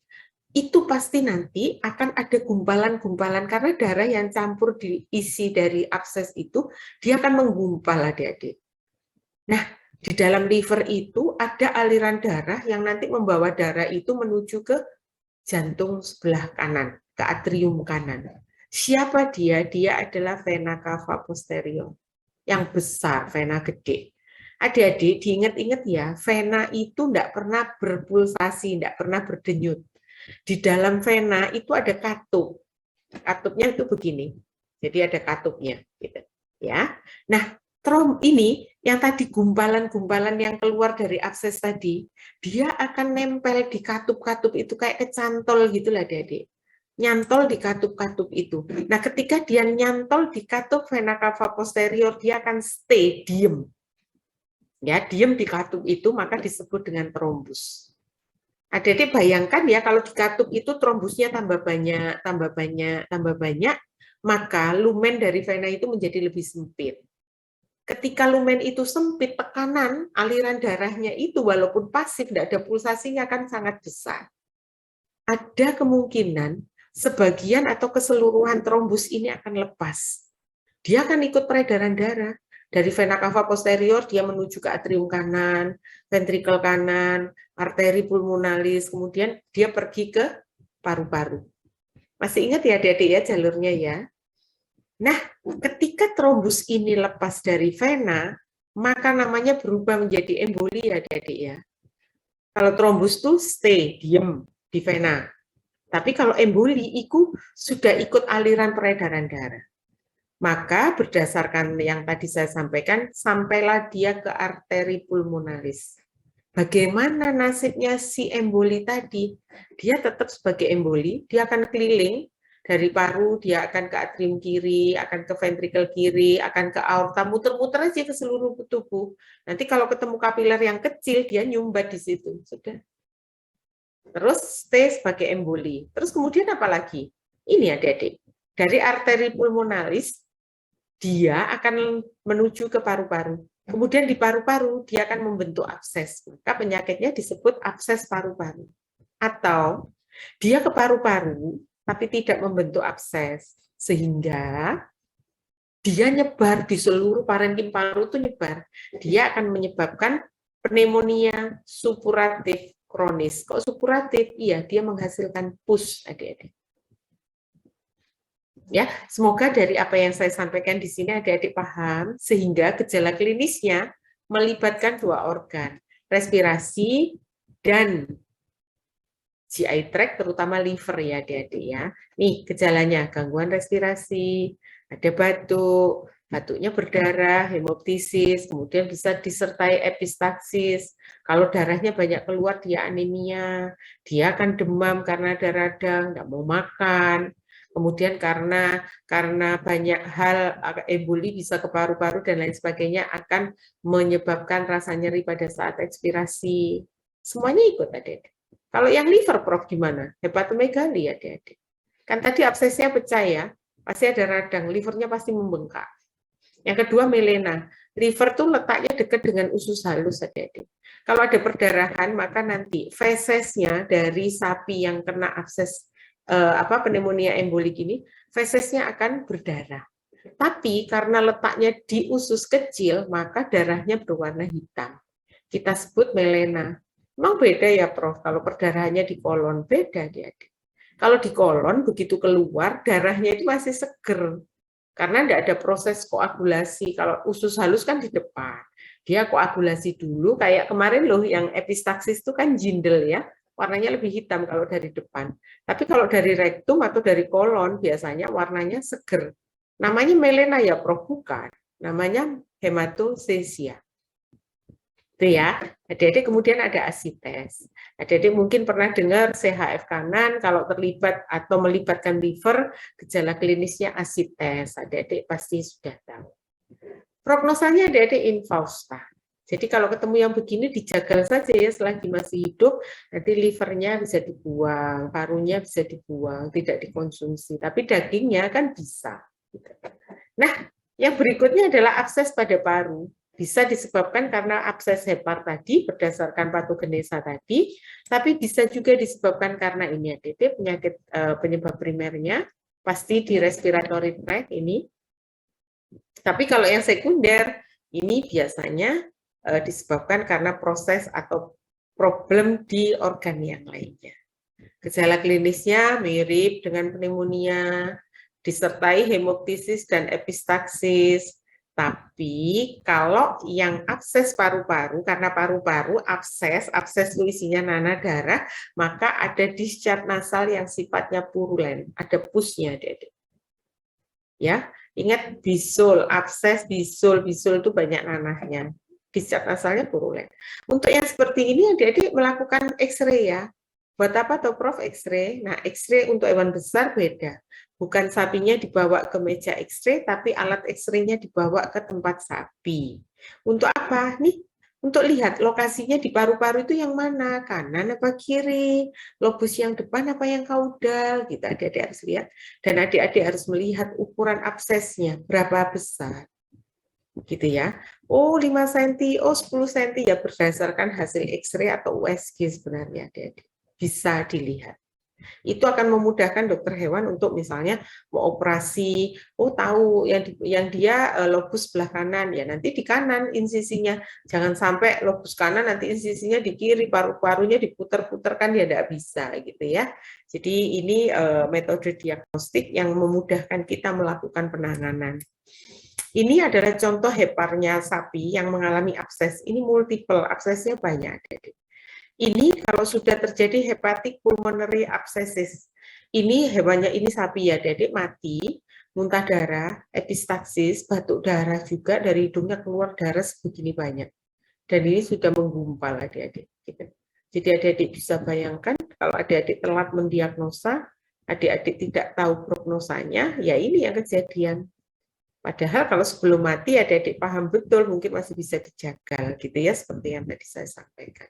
Itu pasti nanti akan ada gumpalan-gumpalan karena darah yang campur diisi dari abses itu, dia akan menggumpal adik-adik. Nah, di dalam liver itu ada aliran darah yang nanti membawa darah itu menuju ke jantung sebelah kanan, ke atrium kanan. Siapa dia? Dia adalah vena cava posterior. Yang besar, vena gede. Adik-adik diingat-ingat ya, vena itu tidak pernah berpulsasi, tidak pernah berdenyut. Di dalam vena itu ada katup. Katupnya itu begini. Jadi ada katupnya gitu. Ya. Nah, ini yang tadi gumpalan-gumpalan yang keluar dari abses tadi, dia akan nempel di katup-katup itu kayak kecantol gitu lah adik-adik. Nyantol di katup-katup itu. Nah, ketika dia nyantol di katup vena cava posterior, dia akan stay, diem. Ya, diem di katup itu maka disebut dengan trombus. Adik-adik bayangkan ya kalau di katup itu trombusnya tambah banyak, tambah banyak, tambah banyak, maka lumen dari vena itu menjadi lebih sempit. Ketika lumen itu sempit, tekanan aliran darahnya itu walaupun pasif, tidak ada pulsasinya kan sangat besar. Ada kemungkinan sebagian atau keseluruhan trombus ini akan lepas. Dia akan ikut peredaran darah. Dari vena cava posterior, dia menuju ke atrium kanan, ventrikel kanan, arteri pulmonalis, kemudian dia pergi ke paru-paru. Masih ingat ya adik-adik ya jalurnya ya? Nah, ketika trombus ini lepas dari vena, maka namanya berubah menjadi emboli ya adik-adik ya. Kalau trombus tuh stay, diem di vena. Tapi kalau emboli itu sudah ikut aliran peredaran darah. Maka berdasarkan yang tadi saya sampaikan, sampailah dia ke arteri pulmonalis. Bagaimana nasibnya si emboli tadi? Dia tetap sebagai emboli, dia akan keliling dari paru, dia akan ke atrium kiri, akan ke ventrikel kiri, akan ke aorta, muter-muter aja ke seluruh tubuh. Nanti kalau ketemu kapiler yang kecil, dia nyumbat di situ. Sudah. Terus stay sebagai emboli. Terus kemudian apa lagi? Ini adik-adik. Dari arteri pulmonalis, dia akan menuju ke paru-paru. Kemudian di paru-paru dia akan membentuk abses. Maka penyakitnya disebut abses paru-paru. Atau dia ke paru-paru tapi tidak membentuk abses sehingga dia nyebar di seluruh parenkim paru itu nyebar. Dia akan menyebabkan pneumonia supuratif kronis. Kok supuratif? Iya, dia menghasilkan pus adik-adik. Ya, semoga dari apa yang saya sampaikan di sini adik-adik paham sehingga gejala klinisnya melibatkan dua organ, respirasi dan GI tract terutama liver ya adik-adik ya. Nih gejalanya gangguan respirasi, ada batuk, batuknya berdarah, hemoptisis, kemudian bisa disertai epistaxis. Kalau darahnya banyak keluar, dia anemia, dia akan demam karena ada radang, nggak mau makan. Kemudian karena banyak hal emboli bisa ke paru-paru dan lain sebagainya akan menyebabkan rasa nyeri pada saat ekspirasi. Semuanya ikut adik-adik. Kalau yang liver, Prof, gimana? Hepatomegali adik-adik. Kan tadi absesnya pecah ya, pasti ada radang, livernya pasti membengkak. Yang kedua melena, liver tuh letaknya dekat dengan usus halus adik-adik. Kalau ada perdarahan maka nanti fesesnya dari sapi yang kena abses pneumonia embolik ini, fesesnya akan berdarah. Tapi karena letaknya di usus kecil maka darahnya berwarna hitam. Kita sebut melena. Memang beda ya Prof, kalau perdarahannya di kolon beda adik-adik. Kalau di kolon begitu keluar darahnya itu masih seger. Karena tidak ada proses koagulasi. Kalau usus halus kan di depan. Dia koagulasi dulu, kayak kemarin loh yang epistaxis itu kan jindel ya, warnanya lebih hitam kalau dari depan. Tapi kalau dari rektum atau dari kolon, biasanya warnanya seger. Namanya melena ya, Prof? Bukan. Namanya hematosesia. Itu ya. Adik-adik kemudian ada asites. Adik-adik mungkin pernah dengar CHF kanan kalau terlibat atau melibatkan liver, gejala klinisnya asites. Adik-adik pasti sudah tahu. Prognosanya adik-adik infausta. Jadi kalau ketemu yang begini dijagal saja ya selagi masih hidup, nanti livernya bisa dibuang, parunya bisa dibuang, tidak dikonsumsi. Tapi dagingnya kan bisa. Nah, yang berikutnya adalah abses pada paru. Bisa disebabkan karena abses hepar tadi berdasarkan patogenesa tadi, tapi bisa juga disebabkan karena ini adik, penyakit penyebab primernya pasti di respiratory tract ini. Tapi kalau yang sekunder ini biasanya disebabkan karena proses atau problem di organ yang lainnya. Gejala klinisnya mirip dengan pneumonia, disertai hemoptisis dan epistaxis. Tapi kalau yang abses paru-paru, karena paru-paru abses itu isinya nanah darah, maka ada discharge nasal yang sifatnya purulen, ada pusnya, adik-adik. Ya, ingat bisul, abses bisul itu banyak nanahnya. Discharge nasalnya purulen. Untuk yang seperti ini, adik-adik melakukan X-ray ya. Buat apa tuh Prof X-ray? Nah, X-ray untuk hewan besar beda. Bukan sapinya dibawa ke meja X-ray, tapi alat X-ray-nya dibawa ke tempat sapi. Untuk apa? Nih, untuk lihat lokasinya di paru-paru itu yang mana, kanan apa kiri, lobus yang depan apa yang kaudal, gitu. Adik-adik harus lihat. Dan adik-adik harus melihat ukuran absesnya, berapa besar. Gitu ya. Oh, 5 cm, oh 10 cm, ya berdasarkan hasil X-ray atau USG sebenarnya, adik-adik. Bisa dilihat. Itu akan memudahkan dokter hewan untuk misalnya mau operasi, oh tahu yang dia lobus sebelah kanan, ya nanti di kanan insisinya. Jangan sampai lobus kanan nanti insisinya di kiri, paru-parunya diputer-puter kan ya tidak bisa gitu ya. Jadi ini metode diagnostik yang memudahkan kita melakukan penanganan. Ini adalah contoh heparnya sapi yang mengalami abses. Ini multiple, absesnya banyak. Ini kalau sudah terjadi hepatic pulmonary abscesses, ini hewannya ini sapi ya, adik mati, muntah darah, epistaxis, batuk darah juga dari hidungnya keluar darah sebegini banyak. Dan ini sudah menggumpal adik-adik. Jadi adik-adik bisa bayangkan kalau adik-adik telat mendiagnosa, adik-adik tidak tahu prognosanya, ya ini yang kejadian. Padahal kalau sebelum mati adik-adik paham betul, mungkin masih bisa dijagal gitu ya, seperti yang tadi saya sampaikan.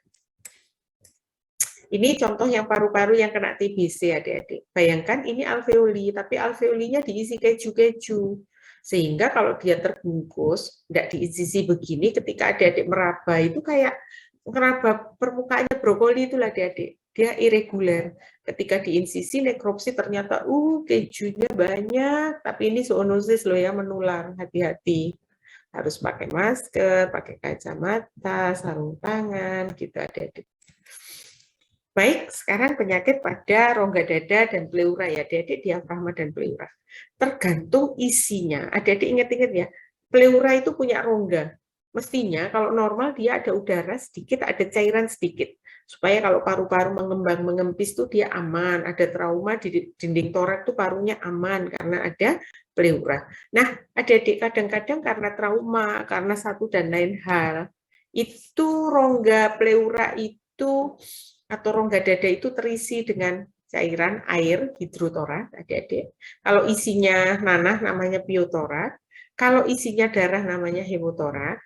Ini contoh yang paru-paru yang kena TBC adik-adik. Bayangkan ini alveoli, tapi alveolinya diisi keju-keju. Sehingga kalau dia terbungkus, tidak diisi begini, ketika adik-adik meraba itu kayak meraba permukaannya brokoli itulah adik-adik. Dia irregular. Ketika diinsisi nekropsi ternyata kejunya banyak, tapi ini zoonosis loh ya, menular. Hati-hati. Harus pakai masker, pakai kacamata, sarung tangan, gitu adik-adik. Baik, sekarang penyakit pada rongga dada dan pleura ya, adik-adik, diafragma dan pleura. Tergantung isinya. Adik-adik ingat-ingat ya, pleura itu punya rongga. Mestinya kalau normal dia ada udara sedikit, ada cairan sedikit. supaya kalau paru-paru mengembang mengempis tuh dia aman, ada trauma di dinding torak tuh parunya aman karena ada pleura. Nah, adik-adik kadang-kadang karena trauma, karena satu dan lain hal, itu rongga pleura itu atau rongga dada itu terisi dengan cairan air hidrotorak, adik-adik. Kalau isinya nanah namanya piotorak, kalau isinya darah namanya hemotorak.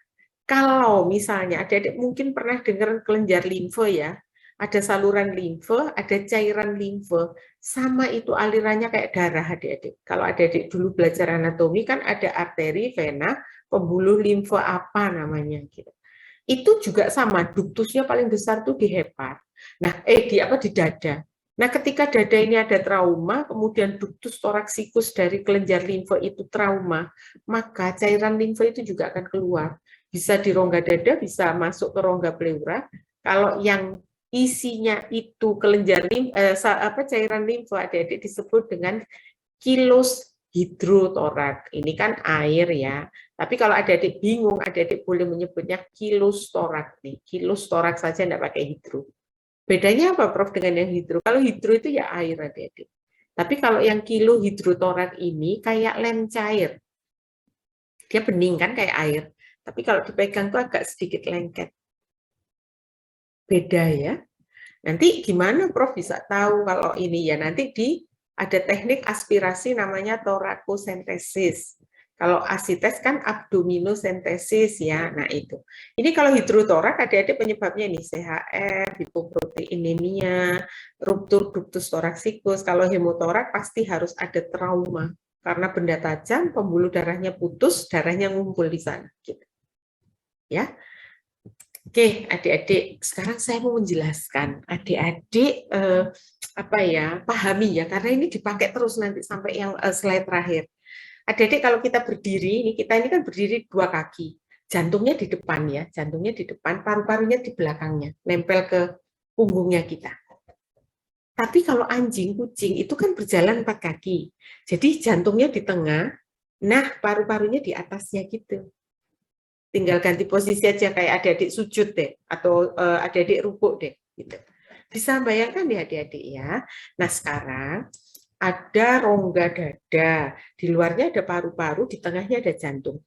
Kalau misalnya adik-adik mungkin pernah dengar kelenjar limfe ya, ada saluran limfe, ada cairan limfe, sama itu alirannya kayak darah adik-adik. Kalau adik-adik dulu belajar anatomi kan ada arteri, vena, pembuluh limfe apa namanya gitu. Itu juga sama, duktusnya paling besar tuh di hepar. Nah, di dada. Nah, ketika dada ini ada trauma, kemudian duktus toraksikus dari kelenjar limfe itu trauma, maka cairan limfe itu juga akan keluar. Bisa di rongga dada, bisa masuk ke rongga pleura. Kalau yang isinya itu kelenjar cairan limfe, adik-adik disebut dengan kilos hidrotorak. Ini kan air ya. Tapi kalau adik-adik bingung, adik-adik boleh menyebutnya kilostorak nih. Kilostorak saja tidak pakai hidro. Bedanya apa, Prof, dengan yang hidro? Kalau hidro itu ya air, adik-adik. Tapi kalau yang kilo hidrotorak ini kayak lem cair. Dia bening kan kayak air. Tapi kalau dipegang tuh agak sedikit lengket. Beda ya. Nanti gimana Prof bisa tahu kalau ini ya? Nanti ada teknik aspirasi namanya torakosentesis. Kalau asites kan abdominosentesis ya. Nah itu. Ini kalau hidrotorak adik-adik penyebabnya ini CHF, hipoproteinemia, ruptur ductus toracikus. Kalau hemotorak pasti harus ada trauma karena benda tajam, pembuluh darahnya putus, darahnya ngumpul di sana. Gitu. Ya. Oke, adik-adik, sekarang saya mau menjelaskan. Adik-adik pahami ya, karena ini dipakai terus nanti sampai yang slide terakhir. Adik-adik kalau kita berdiri, kita ini kan berdiri dua kaki, jantungnya di depan ya, jantungnya di depan, paru-parunya di belakangnya, nempel ke punggungnya kita. Tapi kalau anjing, kucing itu kan berjalan 4 kaki, jadi jantungnya di tengah, nah paru-parunya di atasnya gitu. Tinggal ganti posisi aja kayak adik-adik sujud deh, atau adik-adik rukuk deh, gitu. Bisa bayangkan ya adik-adik ya. Nah sekarang ada rongga dada, di luarnya ada paru-paru, di tengahnya ada jantung.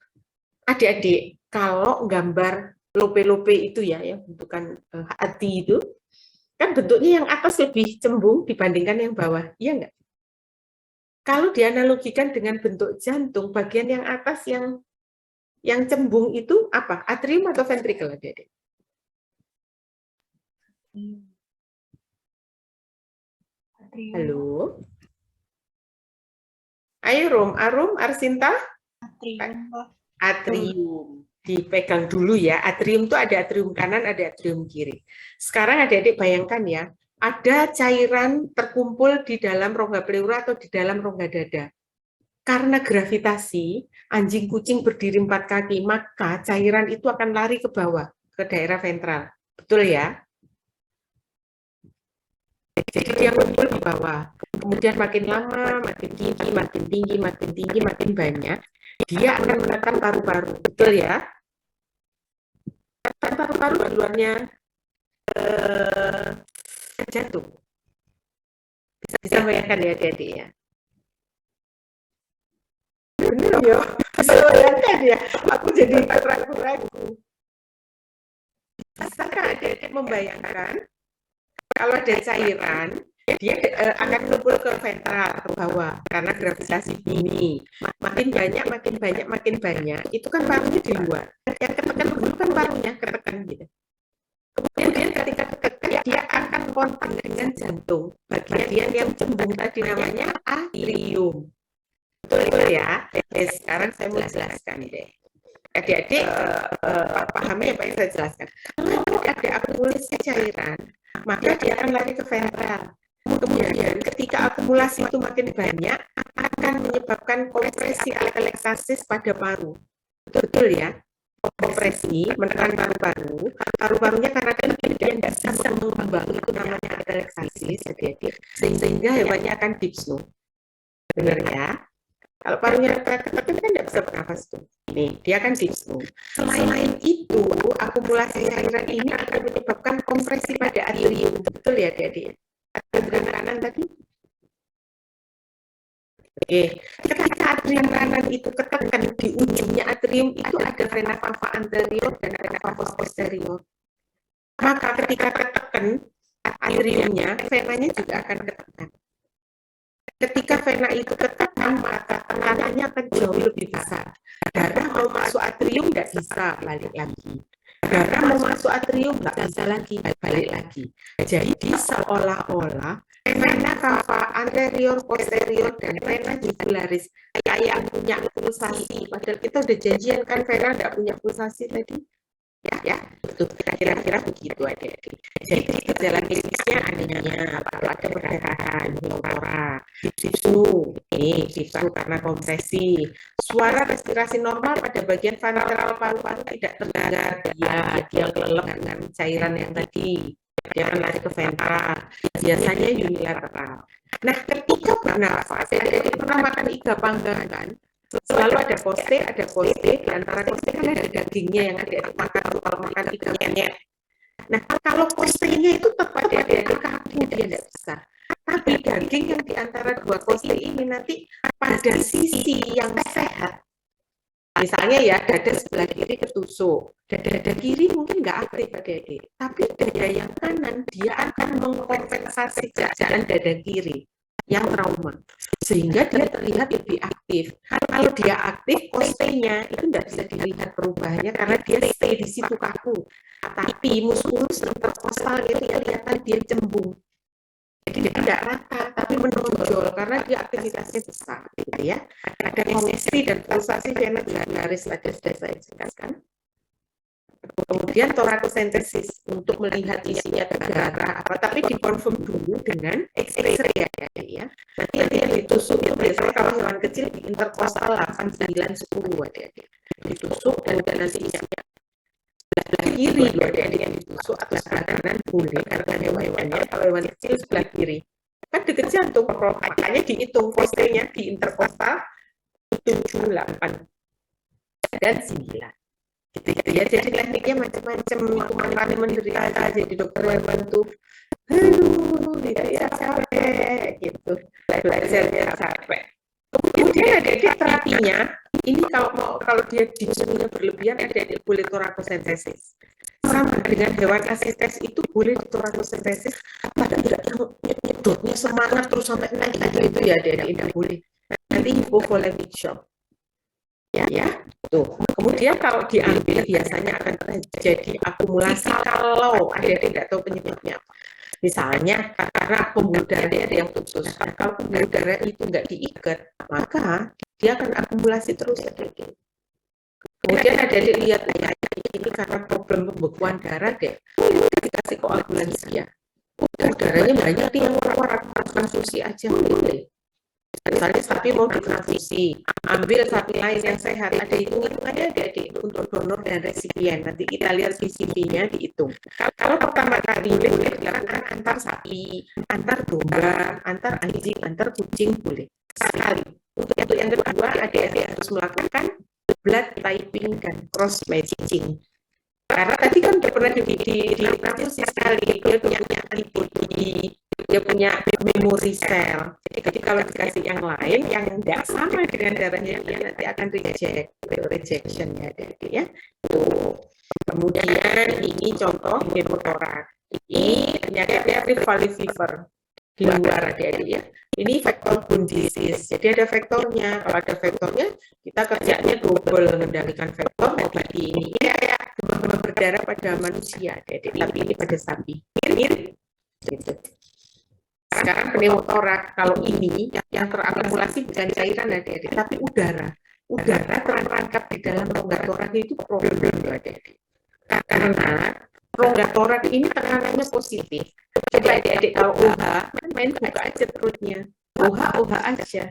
Adik-adik, kalau gambar lope-lope itu ya, yang bentukan hati itu, kan bentuknya yang atas lebih cembung dibandingkan yang bawah, iya enggak? Kalau dianalogikan dengan bentuk jantung, bagian yang atas yang cembung itu apa? Atrium atau ventricle, adik-adik? Halo? Ayo, Arum, Arsinta? Atrium. Dipegang dulu ya. Atrium itu ada atrium kanan, ada atrium kiri. Sekarang adik-adik bayangkan ya, ada cairan terkumpul di dalam rongga pleura atau di dalam rongga dada. Karena gravitasi, anjing kucing berdiri 4 kaki, maka cairan itu akan lari ke bawah, ke daerah ventral. Betul ya? Jadi dia ngumpul di bawah. Kemudian makin lama, makin tinggi, makin tinggi, makin tinggi, makin banyak, dia akan menekan paru-paru. Betul ya? Kan paru-paru di luarnya jantung. Bisa bayangkan ya adik-adik ya? Bener ya? Bisa bayangkan ya? Aku jadi ragu-ragu. Bisakah adik-adik membayangkan kalau ada cairan, dia akan kumpul ke ventral, ke bawah, karena gravitasi bumi. Makin banyak, makin banyak, makin banyak, itu kan parunya di luar. Yang ketekan dulu kan parunya, ketekan gitu. Kemudian ketika ketekan, dia akan kontak dengan jantung. Bagian yang cembung tadi namanya atrium. Betul ya? Sekarang saya mau jelaskan deh. Adik-adik pahami apa yang saya jelaskan. Kalau ada akumulasi cairan, maka dia akan lari ke ventral. Kemudian ketika akumulasi itu makin banyak, akan menyebabkan kompresi atelektasis pada paru. Betul ya? Kompresi menekan paru-paru, paru-parunya karena kan dia bisa mengembang, itu namanya atelektasis, sehingga hewannya akan dipsno. Benar ya? Kalau parunya ketekan kan nggak bisa bernafas tuh. Nih, dia kan dyspnoe. Selain itu, akumulasi cairan ini akan menyebabkan kompresi pada atrium. Betul ya, Adik-adik? Atrium kanan tadi? Oke, ketika atrium kanan itu ketekan, di ujungnya atrium itu ada vena cava anterior dan vena cava posterior. Maka ketika ketekan atriumnya, venanya juga akan ketekan. Ketika vena itu ketekan, maka tekanannya akan jauh lebih besar. Darah mau masuk atrium nggak bisa, balik lagi. Darah mau masuk atrium nggak bisa lagi, balik lagi. Jadi seolah-olah vena cava anterior, posterior, dan vena jugularis kayak punya pulsasi. Padahal kita udah janjian kan vena nggak punya pulsasi tadi. Ya, itu kira-kira begitu adik-adik. Jadi gejala klinisnya anemia, kalau ada perdarahan, pneumonia, flu karena kompresi, suara respirasi normal pada bagian ventral paru-paru tidak terdengar, dia kelelep dengan cairan yang tadi, dia akan lari ke ventral, biasanya unilateral. Nah, ketika bernafas, adik-adik pernah makan iga panggang kan? Selalu ada koste, di antara koste kan ada dagingnya yang ada makan kalau makan iga penyet. Nah, kalau kostenya itu tepat ya, kakinya dia tidak besar. Tapi daging yang di antara dua koste ini nanti pada sisi yang sehat, misalnya ya dada sebelah kiri ketusuk, dada kiri mungkin nggak aktif adik-adik, tapi dada yang kanan dia akan mengkompensasi jalan dada kiri yang trauma, sehingga dia terlihat lebih aktif. Kalau dia aktif, kostenya itu nggak bisa dilihat perubahannya karena dia stay di situ kaku. Tapi muskulus interkostal itu kelihatan dia cembung. Jadi dia tidak rata, tapi menonjol karena dia aktivitasnya besar, gitu ya. Ada kongsi dan pulsasi vena jugularis tadi sudah saya jelaskan. Kemudian torakosentesis untuk melihat isinya darah apa, tapi dikonfirm dulu dengan X-ray ya. Nanti yang ditusuk itu biasanya kalau hewan kecil di interkostal 8, 9, 10 adik-adik. Ditusuk dan nantinya sebelah kiri loh adik-adik yang ditusuk atau sebelah kanan boleh karena hewan-hewannya kalau hewan kecil sebelah kiri. Kan deket jantung, makanya dihitung kostenya di interkostal 7, 8 dan 9. Gitu ya, jadi tekniknya macam-macam, kemana menderita, jadi dokter hewan tuh tidak ya capek gitu, belajarnya capek. Kemudian ada terapinya, ini kalau dia disuruhnya berlebihan ada boleh torakosentesis. Sama dengan hewan asites itu boleh torakosentesis, tapi tidak nyedotnya semangat terus sampai naik itu ya, tidak boleh. Nanti hypovolemic shock. Ya, tuh. Kemudian kalau diambil biasanya akan terjadi akumulasi kalau ada tidak tahu penyebabnya. Misalnya karena pembuluh darah yang putus. Nah, kalau pembuluh darah itu nggak diikat, maka dia akan akumulasi terus. Kemudian ada lihat ya, ini karena problem pembekuan darah deh. Dikasih koagulansia. Darahnya banyak nih yang keluar, transfusi aja boleh. Misalnya sapi mau ditransfusi, ambil sapi lain yang sehat, ada hitung-hitungannya adik-adik untuk donor dan resipien. Nanti kita lihat CCP-nya dihitung. Kalau pertama kali boleh dilakukan antar sapi, antar domba, antar anjing, antar kucing boleh sekali. Untuk yang kedua, adik-adik harus melakukan blood typing dan cross matching. Karena tadi kan udah pernah ditransfusi sekali, dia punya antibody, dia punya memori sel. Jadi kalau dikasih yang lain yang tidak sama dengan darahnya, dia nanti akan rejection ya, ya. Tuh. Kemudian ini contoh pneumotoraks. Ini penyakitnya Rift Valley Fever di luar adik-adik ya. Ini vektor bone disease. Jadi ada vektornya. Kalau ada vektornya, kita kerjanya double mengendalikan vektor tadi ini. Kayak demam berdarah pada manusia, adik-adik. Tapi ini pada sapi. Mirip. Gitu. Sekarang pneumotoraks, kalau ini yang terakumulasi bukan cairan adik-adik, tapi udara. Udara terperangkap di dalam rongga toraks itu problem adik-adik. Karena rongga toraks ini tekanannya positif. Jadi adik-adik kalau OH, main buka aja perutnya. OH aja.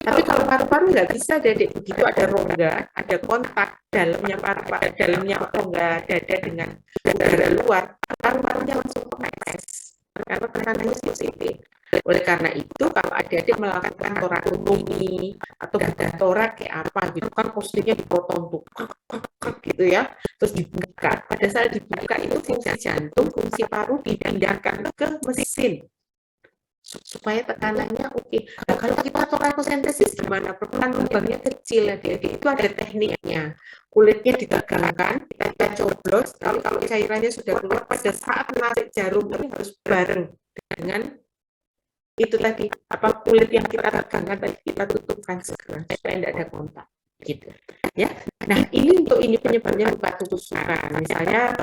Tapi kalau paru-paru nggak bisa adik-adik, begitu ada rongga, ada kontak dalamnya paru-paru, dalamnya rongga dada dengan udara luar, paru-parunya langsung kempes. Karena tekanannya positif. Oleh karena itu, kalau adik-adik melakukan torakotomi atau bedah torak kayak apa gitu kan, posisinya dipotong tuh, gitu ya, terus dibuka. Pada saat dibuka itu fungsi jantung, fungsi paru dipindahkan ke mesin supaya tekanannya oke. Nah, kalau kita torakosentesis gimana? Permukaan lubangnya kecil ya, itu ada tekniknya. Kulitnya ditegangkan, kita coblos, kalau cairannya sudah keluar, pada saat menarik jarum ini harus bareng dengan itu tadi, apa kulit yang kita tegangkan tadi kita tutupkan segera supaya tidak ada kontak gitu ya. Nah, ini untuk ini penyebabnya luka tusukan, misalnya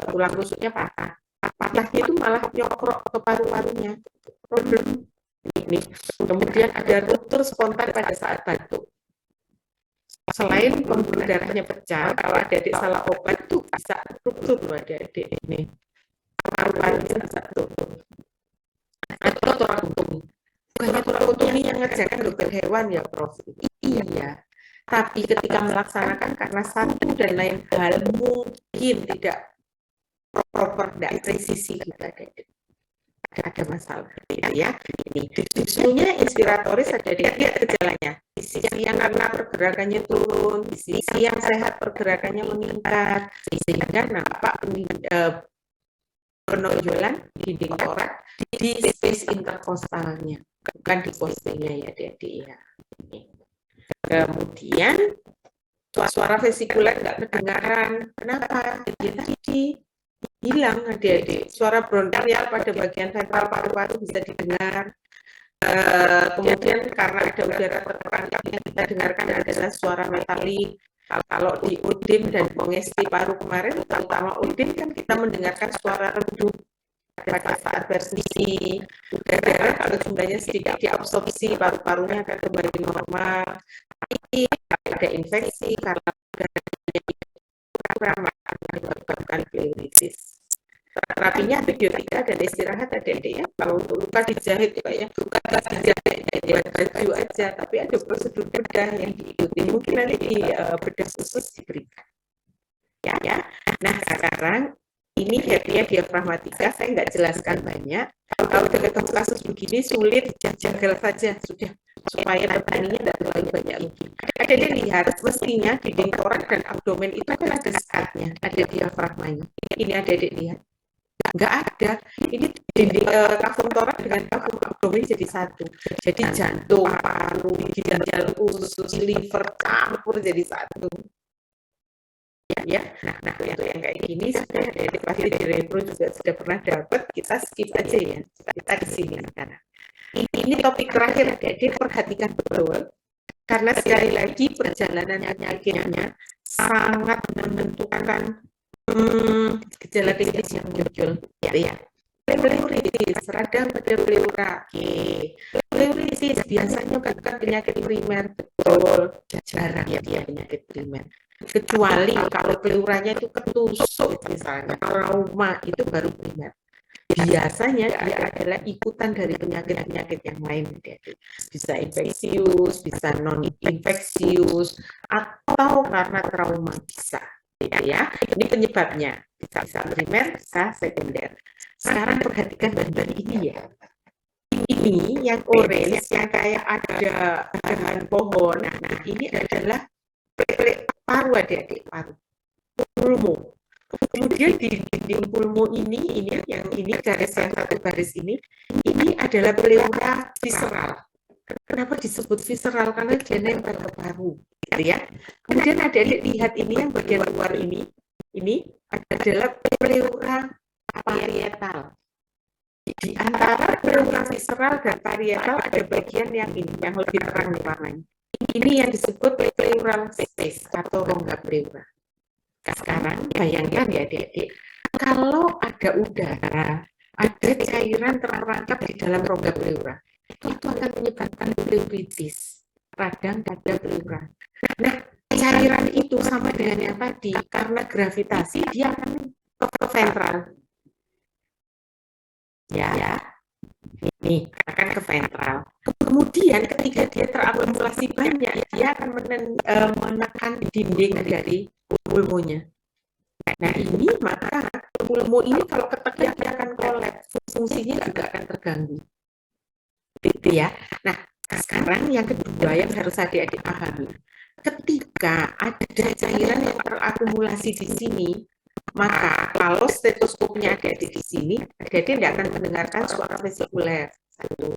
tulang rusuknya patahnya itu malah nyokrok ke paru-parunya, problem ini. Kemudian ada ruptur spontan pada saat batuk. Selain pembuluh darahnya pecah, kalau adik-adik salah obat itu bisa ruptur loh adik-adik ini, paru-parunya bisa ruptur. Atau torakotomi. Bukannya torakotomi yang ngerjakan dokter hewan ya, Prof? Iya. Tapi ketika melaksanakan karena satu dan lain hal mungkin tidak proper, tidak presisi, kita ada masalah ya. Ini disusunya inspiratoris, ada dia gejalanya. Di sisi yang karena pergerakannya turun, di sisi yang sehat pergerakannya meningkat, sehingga nampak penonjolan dinding torak di space interkostalnya, bukan di postingnya ya adik-adik ya. Kemudian suara vesikuler nggak kedengaran. Kenapa? Ya tadi hilang adik-adik. Suara bronkial pada bagian ventral paru-paru bisa didengar. Kemudian karena ada udara tertekan, yang kita dengarkan adalah suara metalik. Kalau di Udin dan Pongesti paru kemarin, terutama Udin kan kita mendengarkan suara redup pada saat bersih udara, kalau jumlahnya sedikit diabsorpsi, paru-parunya akan kembali normal. Tapi ada infeksi karena kurang menyebabkan pleuritis. Terapinya antibiotika dan istirahat adik-adik ya. Kalau untuk luka dijahit ya, luka dijahit buat baju aja, tapi ada prosedur bedah yang diikuti. Mungkin nanti di bedah khusus diberikan. Ya. Nah, sekarang ini hernia diafragmatika, saya nggak jelaskan banyak. Kalau udah ketemu kasus begini sulit, jagal saja sudah, supaya petaninya tidak terlalu banyak rugi. Ada yang lihat, mestinya dinding torak dan abdomen itu kan ada sekatnya, ada diafragmanya. Ini ada lihat. Nggak ada. Ini dinding kafum torak dengan kafum abdomen jadi satu. Jadi jantung, paru, ginjal, usus, liver campur jadi satu. Ya, nah itu yang kayak gini sudah dari pasti di Repro juga sudah pernah dapat, kita skip aja ya. Kita di sini sekarang. Ini topik terakhir adik-adik, perhatikan betul. Karena sekali lagi perjalanan penyakitnya sangat menentukan gejala klinis yang muncul, ya. Pleuritis, radang pada pleura. Pleuritis biasanya bukan penyakit primer, betul, jarang ya dia penyakit primer. Kecuali kalau pleuranya itu ketusuk misalnya, trauma, itu baru primer. Biasanya dia adalah ikutan dari penyakit-penyakit yang lain. Bisa infeksius, bisa non-infeksius, atau karena trauma bisa. Ya, ini penyebabnya bisa primer, bisa sekunder. Sekarang perhatikan bagian ini ya. Ini yang orange yang kayak ada dahan pohon. Nah, ini adalah paru adik-adik, paru, pulmo. Kemudian di dinding pulmo ini yang ini garis yang satu garis ini adalah pleura visceral. Kenapa disebut visceral? Karena dia nempel ke paru, gitu ya. Kemudian adik-adik lihat ini yang bagian luar ini adalah pleura parietal. Di antara pleura visceral dan parietal ada bagian yang ini, yang lebih terang warnanya. Ini yang disebut pleural space atau rongga pleura. Sekarang bayangkan ya adik-adik, kalau ada udara, ada cairan terperangkap di dalam rongga pleura, itu akan menyebabkan pleuritis, radang pada pleura. Nah, cairan itu sama dengan yang tadi, karena gravitasi dia akan ke ventral. Ya. Ini akan ke ventral. Kemudian ketika dia terakumulasi banyak, dia akan menekan dinding dari pulmonya. Nah ini maka pulmo ini kalau ketekan dia akan kolaps, fungsinya juga akan terganggu. Gitu ya. Nah, sekarang yang kedua yang harus adik-adik pahami. Ketika ada cairan yang terakumulasi di sini, maka kalau stetoskopnya adik-adik di sini, adik-adik tidak akan mendengarkan suara vesikuler. Satu.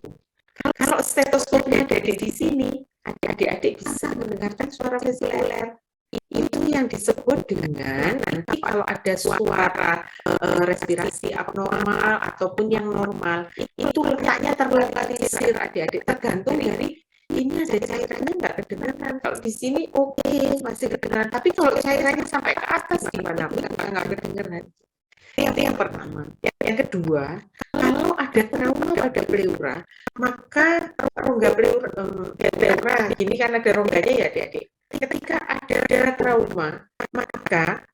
Kalau stetoskopnya adik-adik di sini, adik-adik bisa mendengarkan suara vesikuler. Itu yang disebut dengan nanti kalau ada suara respirasi abnormal ataupun yang normal, itu letaknya terlokalisir adik-adik, tergantung dari ini ada cairannya nggak kedengaran. Kalau di sini oke, masih kedengaran, tapi kalau cairannya sampai ke atas gimana? Nggak kedengaran. Itu yang pertama. Yang kedua, kalau ada trauma pada pleura, maka rongga pleura, ini kan ada rongganya ya adik-adik. Ketika ada trauma, maka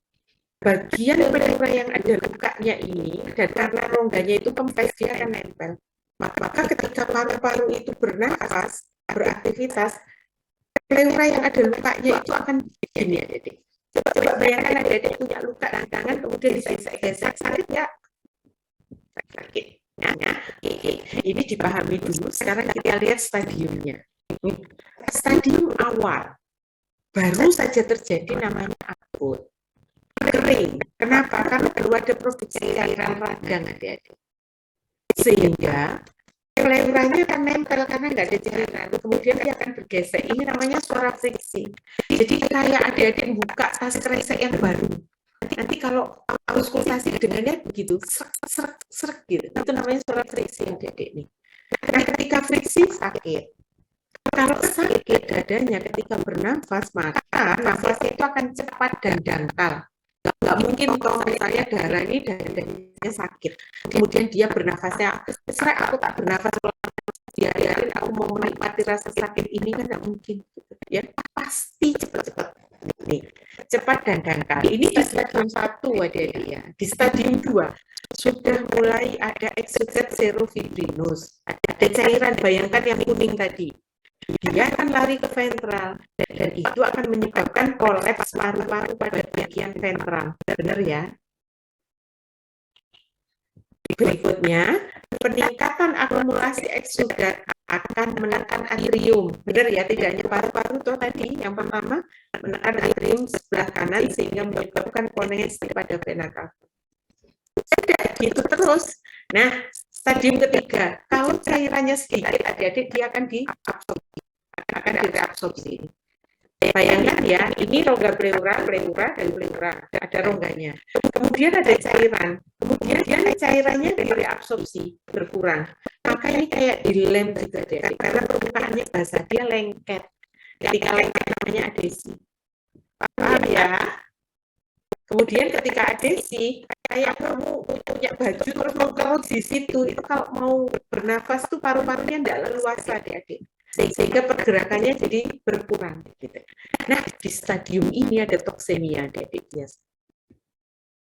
bagian pleura yang ada lukanya ini, dan karena rongganya itu kempes, dia akan nempel. Maka ketika paru-paru itu bernafas, beraktivitas, pleura yang ada lukanya itu akan begini adik-adik. Coba bayangkan adik-adik punya luka di tangan, kemudian digesek-gesek, sakit ya? Sakit. Nah, ini dipahami dulu, sekarang kita lihat stadiumnya. Stadium awal, baru saja terjadi namanya akut. Kering. Kenapa? Karena baru ada produksi cairan radang adik-adik. Sehingga pleuranya akan nempel karena nggak ada cairan. Kemudian dia akan bergesek. Ini namanya suara friksi. Jadi kayak adik-adik buka tas kresek yang baru. Nanti kalau auskultasi dengannya begitu, serak gitu. Itu namanya suara friksi adik-adik nih. Nah, ketika friksi sakit. Kalau sakit dadanya ketika bernafas, maka nafasnya itu akan cepat dan dangkal. Nggak mungkin kalau misalnya darah ini dadanya sakit, kemudian dia bernafasnya, serak aku tak bernafas, biarin aku mau menikmati rasa sakit ini kan nggak mungkin, ya pasti cepat-cepat. Nih, cepat dan dangkal. Ini di stadium 1 adik-adik ya. Di stadium 2 sudah mulai ada eksudat serofibrinus, ada cairan, bayangkan yang kuning tadi. Dia akan lari ke ventral dan itu akan menyebabkan kolaps paru-paru pada bagian ventral. Benar ya? Berikutnya, peningkatan akumulasi eksudat akan menekan atrium. Benar ya? Tidak hanya paru-paru tuh tadi. Yang pertama, menekan atrium sebelah kanan sehingga menyebabkan konesi pada vena cava. Sudah gitu terus. Nah, stadium ketiga, kalau cairannya sedikit, adik-adik dia akan direabsorpsi. Bayangkan ya, ini rongga pleura, dan pleura, ada rongganya. Kemudian ada cairan, kemudian cairannya direabsorpsi, berkurang. Maka ini kayak dilem juga deh, karena permukaannya basah, dia lengket. Ketika lengket namanya adesi. Paham ya? Kemudian ketika adesi, kayak kamu punya baju terus mau kerut di situ, itu kalau mau bernafas tuh paru-parunya tidak leluasa adik-adik. Sehingga pergerakannya jadi berkurang. Gitu. Nah, di stadium ini ada toksemia adik-adik. Yes.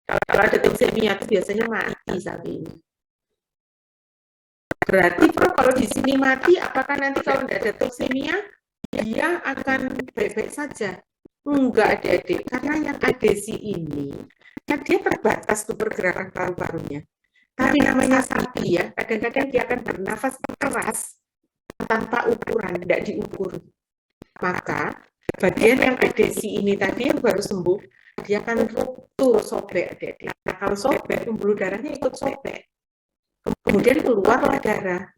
Kalau ada toksemia itu biasanya mati sapi ini. Berarti kalau di sini mati, apakah nanti kalau tidak ada toksemia, dia akan baik-baik saja? Enggak adik-adik, karena yang adesi ini, kan dia terbatas tuh pergerakan paru-parunya. Tapi namanya sapi ya, kadang-kadang dia akan bernafas keras tanpa ukuran, tidak diukur. Maka bagian yang adesi ini tadi yang baru sembuh, dia akan ruptur, sobek adik-adik. Nah kalau sobek, pembuluh darahnya ikut sobek. Kemudian keluarlah darah,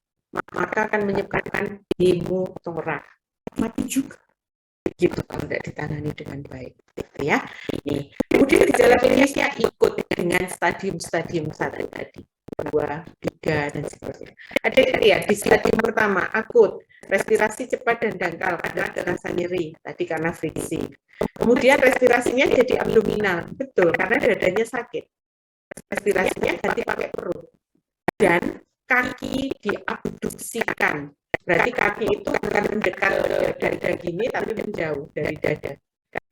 maka akan menyebabkan hemotorak. Mati juga. Gitu kalau tidak ditangani dengan baik, gitu ya. Nih, kemudian gejala klinisnya ikut dengan stadium-stadium 1 tadi, 2, 3 dan seterusnya. Ada ya di stadium pertama akut, respirasi cepat dan dangkal karena ada rasa nyeri tadi karena friksi. Kemudian respirasinya jadi abdominal, betul karena dadanya sakit. Respirasinya ganti pakai perut dan kaki diabduksikan. Berarti kaki itu bukan mendekat dari dada gini, tapi menjauh dari dada.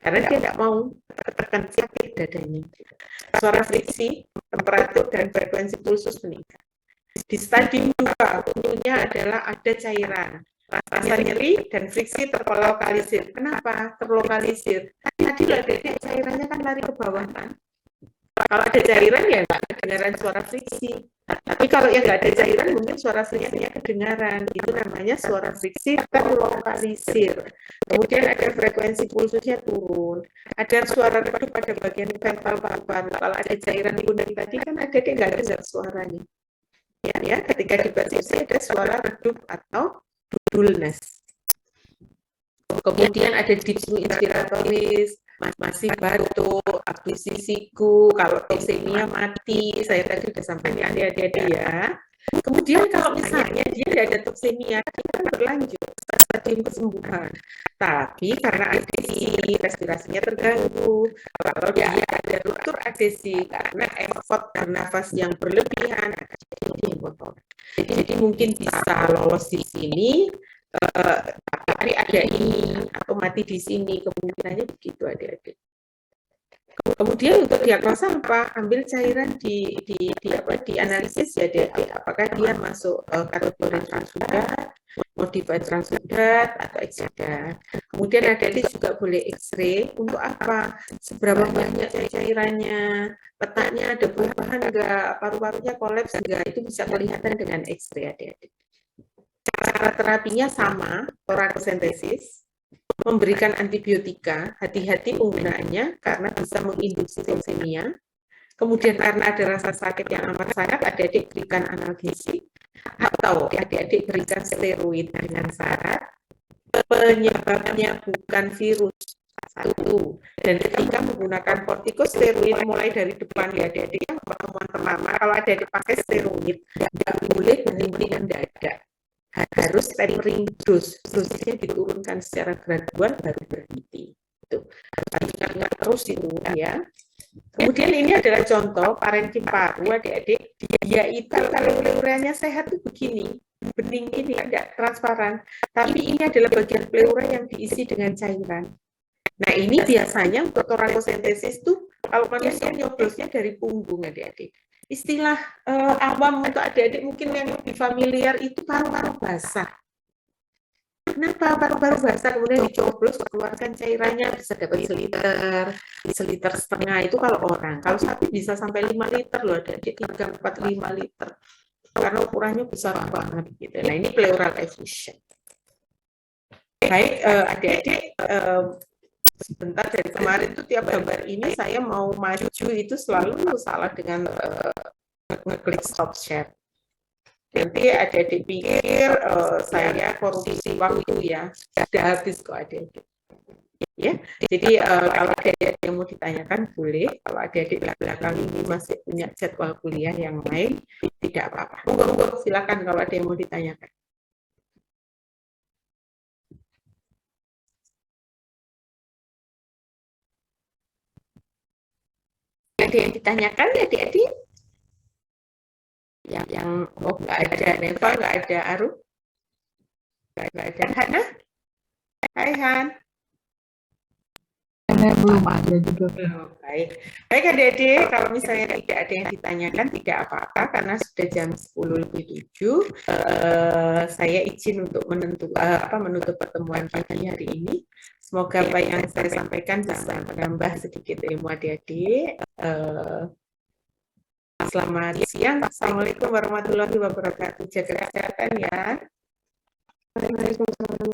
Karena dia tidak mau tertekan sakit dadanya. Suara friksi, temperatur, dan frekuensi pulsus meningkat. Di stadium 2, tentunya adalah ada cairan. Rasa nyeri dan friksi terlokalisir. Kenapa terlokalisir? Tadi ada cairannya kan lari ke bawah kan? Kalau ada cairan ya nggak kedengaran suara friksi. Tapi kalau yang nggak ada cairan mungkin suara senyapnya kedengaran. Itu namanya suara friksi terlokalisir. Kemudian ada frekuensi pulsusnya turun. Ada suara redup pada bagian ventral paru-paru. Kalau ada cairan kuning tadi kan ada dia nggak dengar suaranya. Ya, ketika dibatasi ada suara redup atau dullness. Kemudian ada dyspnea inspiratoris, masih batuk, abduksi siku, kalau toksemia mati, saya tadi sudah sampaikan ya adik-adik ya. Kemudian kalau misalnya dia tidak ada toksemia, dia kan berlanjut stadium kesembuhan. Tapi karena adesi, respirasinya terganggu. Kalau dia ada ruptur adesi karena effort bernafas yang berlebihan, jadi motor. Jadi mungkin bisa lolos di sini, tapi ada ini atau mati di sini, kemungkinannya begitu adik-adik. Kemudian untuk diagnosa apa? Ambil cairan di analisis ya adik-adik. Apakah dia masuk kategori transudat, modified transudat atau exudat. Kemudian adik-adik juga boleh X-ray untuk apa? Seberapa banyak cairannya, letaknya ada perubahan enggak, paru-parunya kolaps enggak, itu bisa kelihatan dengan X-ray adik-adik. Cara terapinya sama, torakosentesis, memberikan antibiotika, hati-hati penggunaannya karena bisa menginduksi toksemia. Kemudian karena ada rasa sakit yang amat sangat, adik-adik berikan analgesik atau adik-adik berikan steroid dengan syarat penyebabnya bukan virus. Satu. Dan ketika menggunakan kortikosteroid mulai dari depan ya adik-adik yang pertemuan pertama, kalau adik-adik pakai steroid, nggak boleh berhenti mendadak. Harus tapering dosisnya diturunkan secara gradual baru berhenti. Itu harus ingat terus itu ya. Kemudian ini adalah contoh parenkim paru adik-adik, yaitu kalau pleuranya sehat itu begini, bening ini tidak transparan, tapi ini adalah bagian pleura yang diisi dengan cairan. Nah ini biasanya untuk torakosentesis tuh kalau manusia nyoblosnya dari punggung adik-adik. Istilah awam untuk adik-adik mungkin yang lebih familiar itu paru-paru basah. Kenapa paru-paru basah kemudian dicoblos, keluarkan cairannya bisa dapat seliter setengah itu kalau orang. Kalau sapi bisa sampai 5 liter loh, adik-adik 3, 4, 5 liter. Karena ukurannya besar banget gitu. Nah ini pleural effusion. Baik adik-adik, sebentar dari kemarin tuh tiap gambar ini saya mau maju itu selalu salah dengan ngeklik stop share. Nanti adik-adik pikir saya korupsi waktu ya, sudah habis kok adik-adik. Ya, jadi kalau adik-adik yang mau ditanyakan boleh, kalau adik-adik belakang ini masih punya jadwal kuliah yang lain, tidak apa-apa. Monggo silakan kalau ada yang mau ditanyakan. Ada yang ditanyakan ya adik-adik? Yang nggak ada Neva, nggak ada Aru, nggak ada Hana. Hai Han. Belum ada juga. Baik adik-adik, kalau misalnya tidak ada yang ditanyakan tidak apa-apa karena sudah jam 10:07. Saya izin untuk menutup pertemuan pagi hari ini. Semoga apa yang saya sampaikan bisa menambah sedikit ilmu adik-adik. Selamat siang. Assalamualaikum warahmatullahi wabarakatuh. Jaga kesehatan ya. Waalaikumsalam.